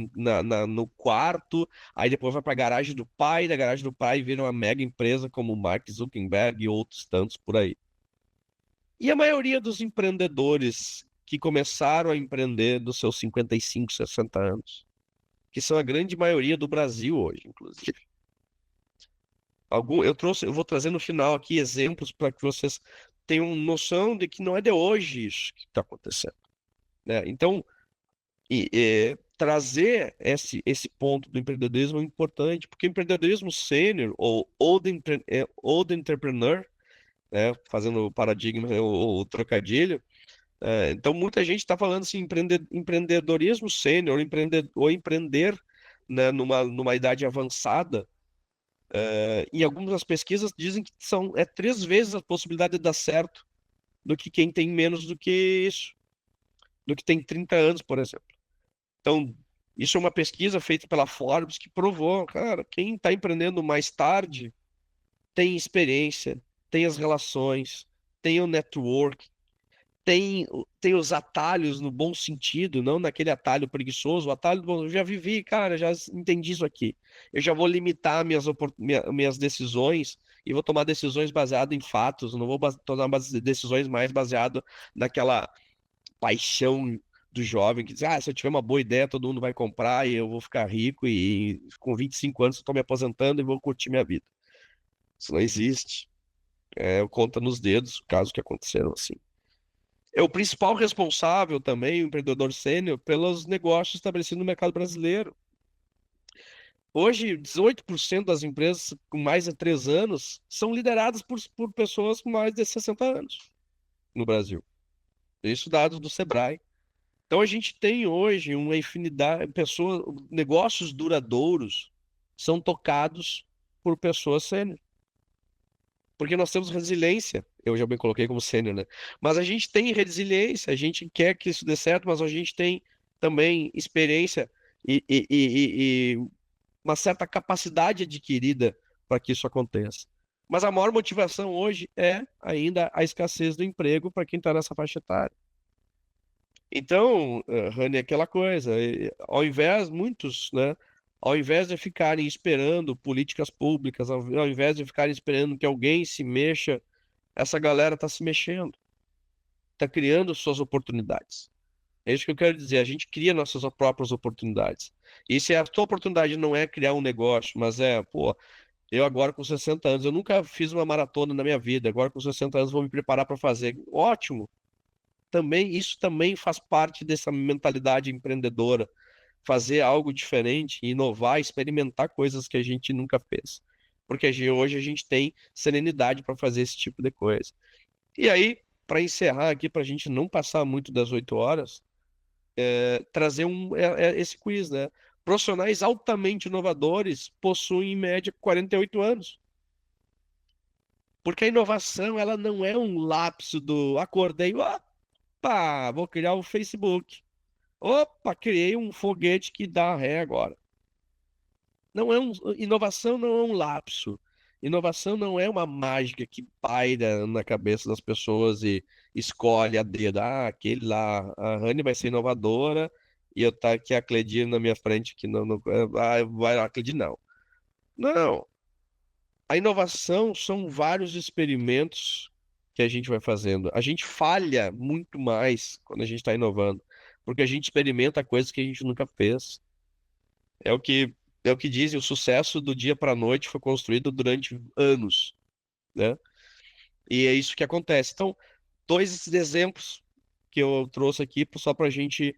no quarto, aí depois vai para a garagem do pai, da garagem do pai vira uma mega empresa como o Mark Zuckerberg e outros tantos por aí. E a maioria dos empreendedores que começaram a empreender dos seus 55, 60 anos, que são a grande maioria do Brasil hoje, inclusive. Eu vou trazer no final aqui exemplos para que vocês tenham noção de que não é de hoje isso que está acontecendo, né? Então, trazer esse ponto do empreendedorismo é importante, porque o empreendedorismo sênior ou old entrepreneur, né, fazendo o paradigma, o trocadilho, então muita gente está falando assim, empreendedorismo sênior, ou empreender, né, numa idade avançada. Em algumas pesquisas dizem que é 3 vezes a possibilidade de dar certo do que quem tem menos do que isso, do que tem 30 anos, por exemplo. Então, isso é uma pesquisa feita pela Forbes que provou, cara, quem está empreendendo mais tarde tem experiência, tem as relações, tem o network, tem os atalhos no bom sentido, não naquele atalho preguiçoso. O atalho, bom, eu já vivi, cara, já entendi isso aqui. Eu já vou limitar minhas decisões e vou tomar decisões baseadas em fatos, não vou tomar decisões mais baseadas naquela paixão do jovem que diz, se eu tiver uma boa ideia, todo mundo vai comprar e eu vou ficar rico e com 25 anos eu estou me aposentando e vou curtir minha vida. Isso não existe. Conta nos dedos casos que aconteceram assim. É o principal responsável também, o empreendedor sênior, pelos negócios estabelecidos no mercado brasileiro. Hoje, 18% das empresas com mais de 3 anos são lideradas por pessoas com mais de 60 anos no Brasil. Isso dados do Sebrae. Então a gente tem hoje uma infinidade, negócios duradouros são tocados por pessoas sênior. Porque nós temos resiliência. Eu já me coloquei como sênior, né? Mas a gente tem resiliência, a gente quer que isso dê certo, mas a gente tem também experiência e uma certa capacidade adquirida para que isso aconteça. Mas a maior motivação hoje é ainda a escassez do emprego para quem está nessa faixa etária. Então, Rani, é aquela coisa, ao invés, muitos, né, ao invés de ficarem esperando políticas públicas, ao invés de ficarem esperando que alguém se mexa, essa galera está se mexendo, está criando suas oportunidades. É isso que eu quero dizer, a gente cria nossas próprias oportunidades. E se a tua oportunidade não é criar um negócio, mas pô, eu agora com 60 anos, eu nunca fiz uma maratona na minha vida, agora com 60 anos vou me preparar para fazer. Ótimo, também isso também faz parte dessa mentalidade empreendedora, fazer algo diferente, inovar, experimentar coisas que a gente nunca fez. Porque hoje a gente tem serenidade para fazer esse tipo de coisa. E aí, para encerrar aqui, para a gente não passar muito das 8 horas, trazer esse quiz, né? Profissionais altamente inovadores possuem em média 48 anos. Porque a inovação, ela não é um lapso do acordei, opa, vou criar o Facebook. Opa, criei um foguete que dá ré agora. Inovação não é um lapso. Inovação não é uma mágica que paira na cabeça das pessoas e escolhe a dedo. Ah, aquele lá, a Rani vai ser inovadora e eu tá aqui a Cledinha na minha frente que não vai a Cledinha não. Não. A inovação são vários experimentos que a gente vai fazendo. A gente falha muito mais quando a gente está inovando, porque a gente experimenta coisas que a gente nunca fez. É o que é o que dizem, o sucesso do dia para a noite foi construído durante anos, né? E é isso que acontece. Então, dois exemplos que eu trouxe aqui só para a gente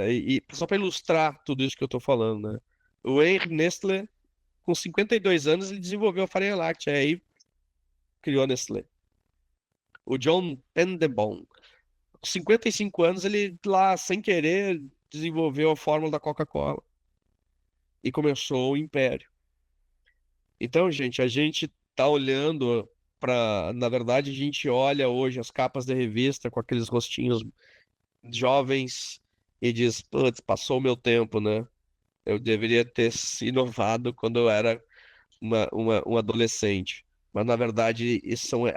e só para ilustrar tudo isso que eu estou falando, né? O Henry Nestlé, com 52 anos, ele desenvolveu a farinha láctea, aí criou a Nestlé. O John Penderboom, com 55 anos, ele lá, sem querer, desenvolveu a fórmula da Coca-Cola e começou o império. Então, gente, a gente tá olhando para, na verdade, a gente olha hoje as capas da revista com aqueles rostinhos jovens e diz, putz, passou o meu tempo, né? Eu deveria ter se inovado quando eu era um adolescente. Mas, na verdade,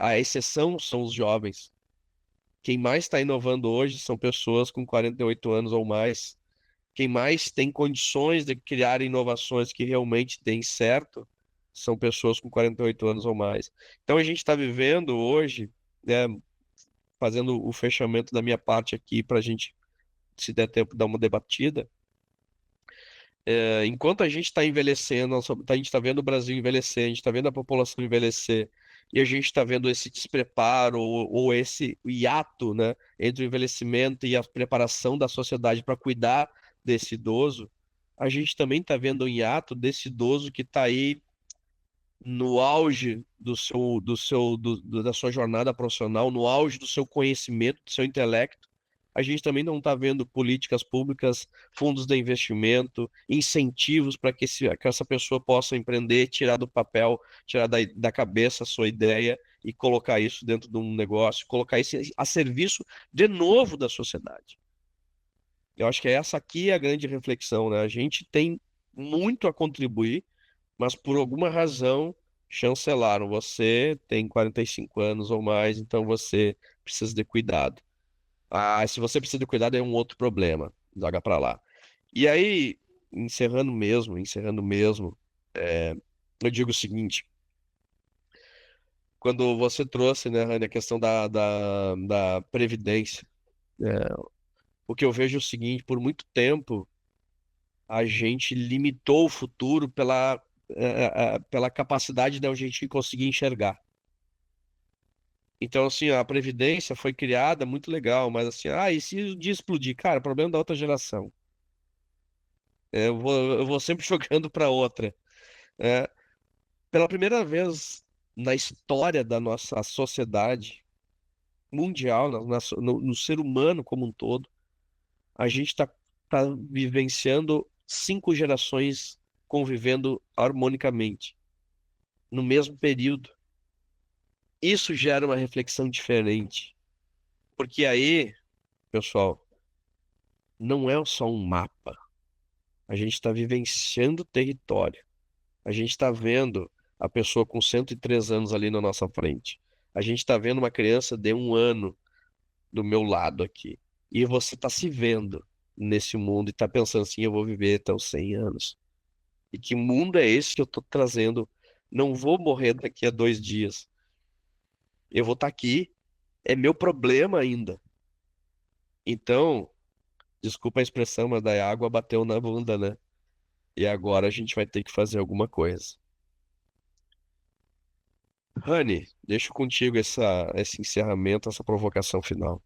a exceção são os jovens. Quem mais está inovando hoje são pessoas com 48 anos ou mais. Quem mais tem condições de criar inovações que realmente deem certo são pessoas com 48 anos ou mais. Então a gente está vivendo hoje, né, fazendo o fechamento da minha parte aqui para a gente, se der tempo, dar uma debatida. Enquanto a gente está envelhecendo, a gente está vendo o Brasil envelhecer, a gente está vendo a população envelhecer, e a gente está vendo esse despreparo ou esse hiato, né, entre o envelhecimento e a preparação da sociedade para cuidar desse idoso, a gente também está vendo o hiato desse idoso que está aí no auge da sua jornada profissional, no auge do seu conhecimento, do seu intelecto. A gente também não está vendo políticas públicas, fundos de investimento, incentivos para que essa pessoa possa empreender, tirar do papel, tirar da cabeça a sua ideia e colocar isso dentro de um negócio, colocar isso a serviço de novo da sociedade. Eu acho que essa aqui é a grande reflexão, né? A gente tem muito a contribuir, mas por alguma razão chancelaram. Você tem 45 anos ou mais, então você precisa de cuidado. Ah, se você precisa de cuidado é um outro problema. Joga pra lá. E aí, encerrando mesmo, eu digo o seguinte: quando você trouxe, né, Rani, a questão da previdência, é, o que eu vejo é o seguinte: por muito tempo a gente limitou o futuro pela capacidade da gente conseguir enxergar. Então, assim, a Previdência foi criada, muito legal, mas assim, e se um dia explodir? Cara, problema da outra geração. Eu vou sempre jogando para outra. É, pela primeira vez na história da nossa sociedade mundial, no ser humano como um todo, a gente tá vivenciando 5 gerações convivendo harmonicamente, no mesmo período. Isso gera uma reflexão diferente. Porque aí, pessoal, não é só um mapa. A gente está vivenciando o território. A gente está vendo a pessoa com 103 anos ali na nossa frente. A gente está vendo uma criança de 1 ano do meu lado aqui. e você tá se vendo nesse mundo e tá pensando assim, eu vou viver até os 100 anos. E que mundo é esse que eu tô trazendo? Não vou morrer daqui a 2 dias. Eu vou estar aqui, é meu problema ainda. Então, desculpa a expressão, mas daí a água bateu na bunda, né? E agora a gente vai ter que fazer alguma coisa. Rani, deixo contigo esse encerramento, essa provocação final.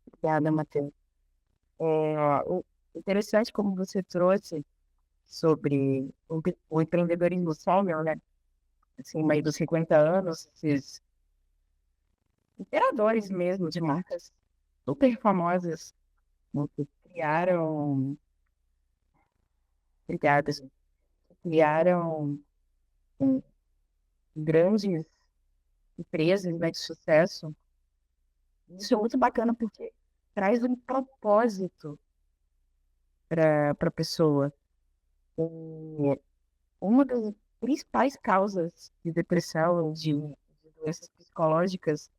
Obrigada, Matheus. O interessante como você trouxe sobre o empreendedorismo sênior, né? Assim, mais dos 50 anos, esses imperadores mesmo de marcas super famosas, né, que obrigadas, criaram um, grandes empresas, né, de sucesso. Isso é muito bacana porque traz um propósito para a pessoa. E uma das principais causas de depressão, de doenças psicológicas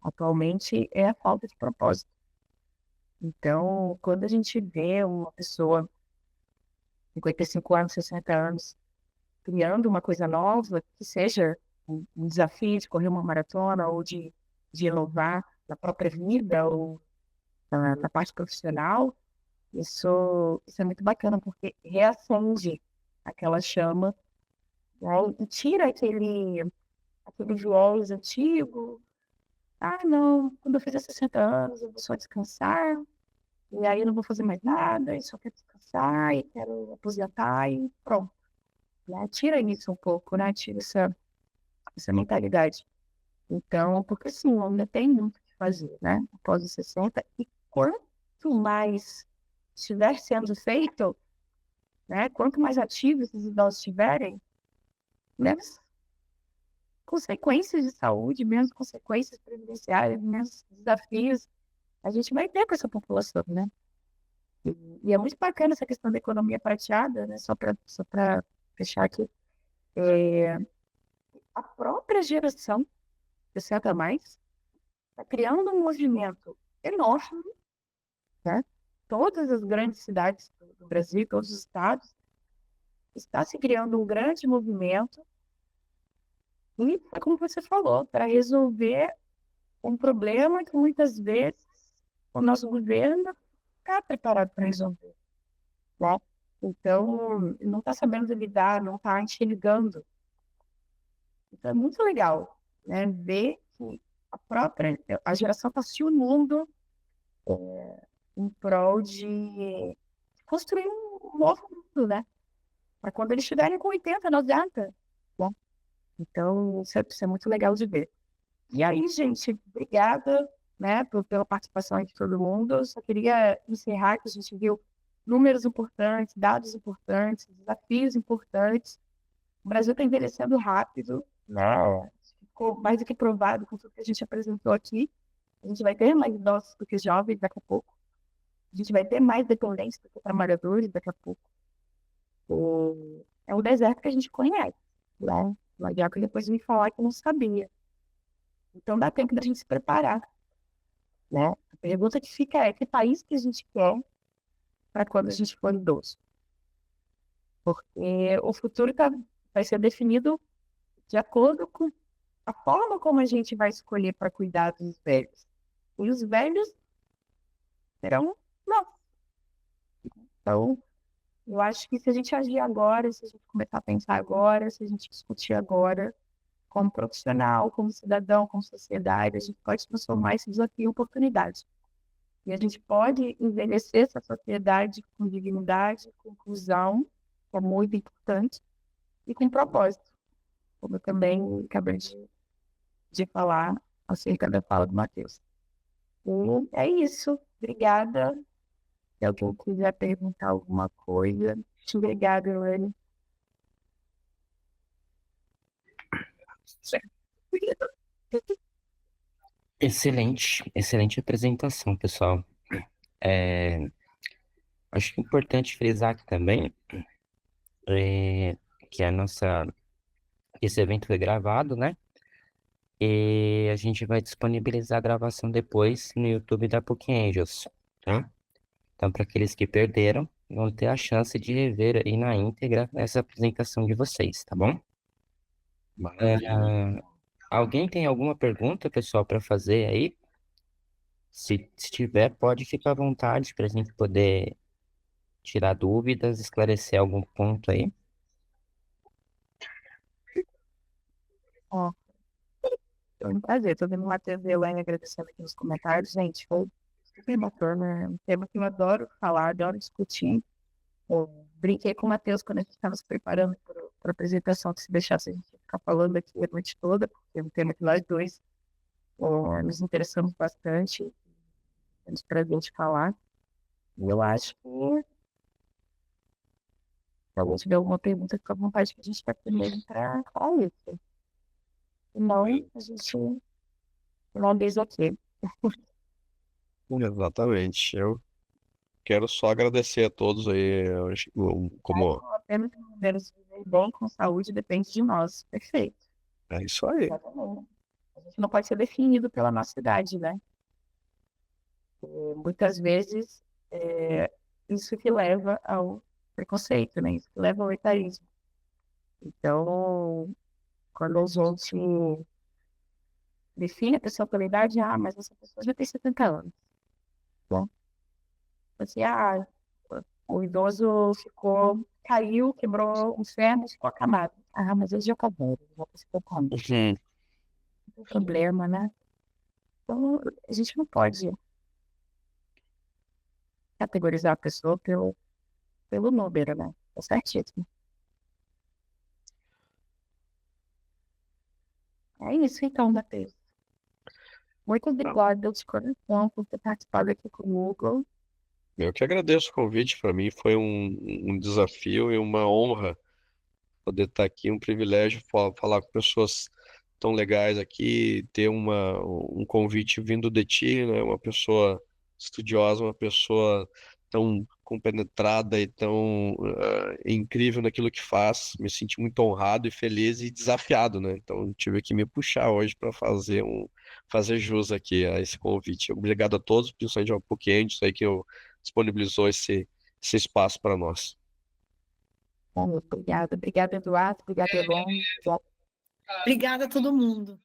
atualmente é a falta de propósito. Então, quando a gente vê uma pessoa, 55 anos, 60 anos, criando uma coisa nova, que seja um desafio de correr uma maratona ou de inovar na própria vida ou na parte profissional, isso é muito bacana, porque reacende aquela chama, né, e tira aquele viés antigo. Ah, não, quando eu fizer 60 anos, eu vou só descansar, e aí eu não vou fazer mais nada, e só quero descansar, e quero aposentar, e pronto. Né? Tira isso um pouco, né? Tira essa mentalidade. Então, porque sim, ainda tem muito o que fazer, né? Após os 60, e quanto mais estiver sendo feito, né? Quanto mais ativos os idosos estiverem, menos consequências de saúde, menos consequências previdenciárias, menos desafios a gente vai ter com essa população, né? E é muito bacana essa questão da economia prateada, né? Só para fechar aqui. É, a própria geração, 60 a mais, está criando um movimento enorme, né? Todas as grandes cidades do Brasil, todos os estados, está se criando um grande movimento e, como você falou, para resolver um problema que muitas vezes o nosso governo não está preparado para resolver, né? Então, não está sabendo lidar, não está enxergando. Então, é muito legal, né? Ver que a geração está se unindo em prol de construir um novo mundo, né? Para quando eles estiverem com 80, 90. Bom, então, isso é muito legal de ver. E aí, gente, obrigada, né, pela participação aí de todo mundo. Eu só queria encerrar que a gente viu números importantes, dados importantes, desafios importantes. O Brasil está envelhecendo rápido, né? Ficou mais do que provado com tudo que a gente apresentou aqui. A gente vai ter mais idosos do que jovens daqui a pouco. A gente vai ter mais dependentes do que trabalhadores daqui a pouco. É um deserto que a gente conhece, né? Não adianta depois me falar que não sabia. Então dá tempo da gente se preparar, né? A pergunta que fica é que país que a gente quer para quando a gente for idoso? Porque o futuro vai ser definido de acordo com a forma como a gente vai escolher para cuidar dos velhos. E os velhos serão não. Então, eu acho que se a gente agir agora, se a gente começar a pensar agora, se a gente discutir agora, como profissional, como cidadão, como sociedade, a gente pode transformar esse desafio em oportunidade. E a gente pode envelhecer essa sociedade com dignidade, com inclusão, que é muito importante, e com propósito, como eu também acabei de falar acerca da fala do Matheus. E é isso. Obrigada. Se alguém quiser perguntar alguma coisa. Obrigada, Elaine. Excelente, excelente apresentação, pessoal. É, acho que é importante frisar aqui também é, que esse evento foi gravado, né? E a gente vai disponibilizar a gravação depois no YouTube da PUC Angels, tá? Então, para aqueles que perderam, vão ter a chance de rever aí na íntegra essa apresentação de vocês, tá bom? Maravilha. Alguém tem alguma pergunta, pessoal, para fazer aí? Se tiver, pode ficar à vontade para a gente poder tirar dúvidas, esclarecer algum ponto aí. Ó, foi um prazer. Tô vendo o Matheus e a Elaine agradecendo aqui nos comentários. Gente, foi super bacana. É um tema que eu adoro falar, adoro discutir. Eu brinquei com o Matheus quando a gente estava se preparando para a apresentação, que se deixasse a gente ia ficar falando aqui a noite toda, porque é um tema que nós dois nos interessamos bastante, temos prazer de falar. E eu acho que, se alguém tiver alguma pergunta, fica à vontade que a gente está aqui mesmo para falar isso. Senão, a gente não diz ok. Exatamente. Eu quero só agradecer a todos aí, como Apenas que devemos viver bem com saúde depende de nós. Perfeito. é isso aí. Exatamente. A gente não pode ser definido pela nossa idade, né? Muitas vezes isso que leva ao preconceito, né? Isso que leva ao etarismo. Então, quando os outros definem a pessoa pela idade, mas essa pessoa já tem 70 anos. Bom, assim, o idoso caiu, quebrou um fêmur, ficou acamado. Mas ele já acabou, já tá 50 anos. Uhum. Não tem problema, né? Então, a gente não pode categorizar a pessoa pelo número, né? Tá certíssimo. É isso então, Matheus. Muito obrigada de coração por ter participado aqui comigo. Eu que agradeço o convite. Para mim foi um desafio e uma honra poder estar aqui, um privilégio falar com pessoas tão legais aqui, ter um convite vindo de ti, né? Uma pessoa estudiosa, uma pessoa tão compenetrada e tão incrível naquilo que faz. Me senti muito honrado e feliz e desafiado, né? Então tive que me puxar hoje para fazer jus aqui a esse convite. Obrigado a todos, principalmente ao PUC aí que disponibilizou esse espaço para nós. Obrigada. Obrigada, Eduardo. Obrigada, Elon. Obrigada a todo mundo.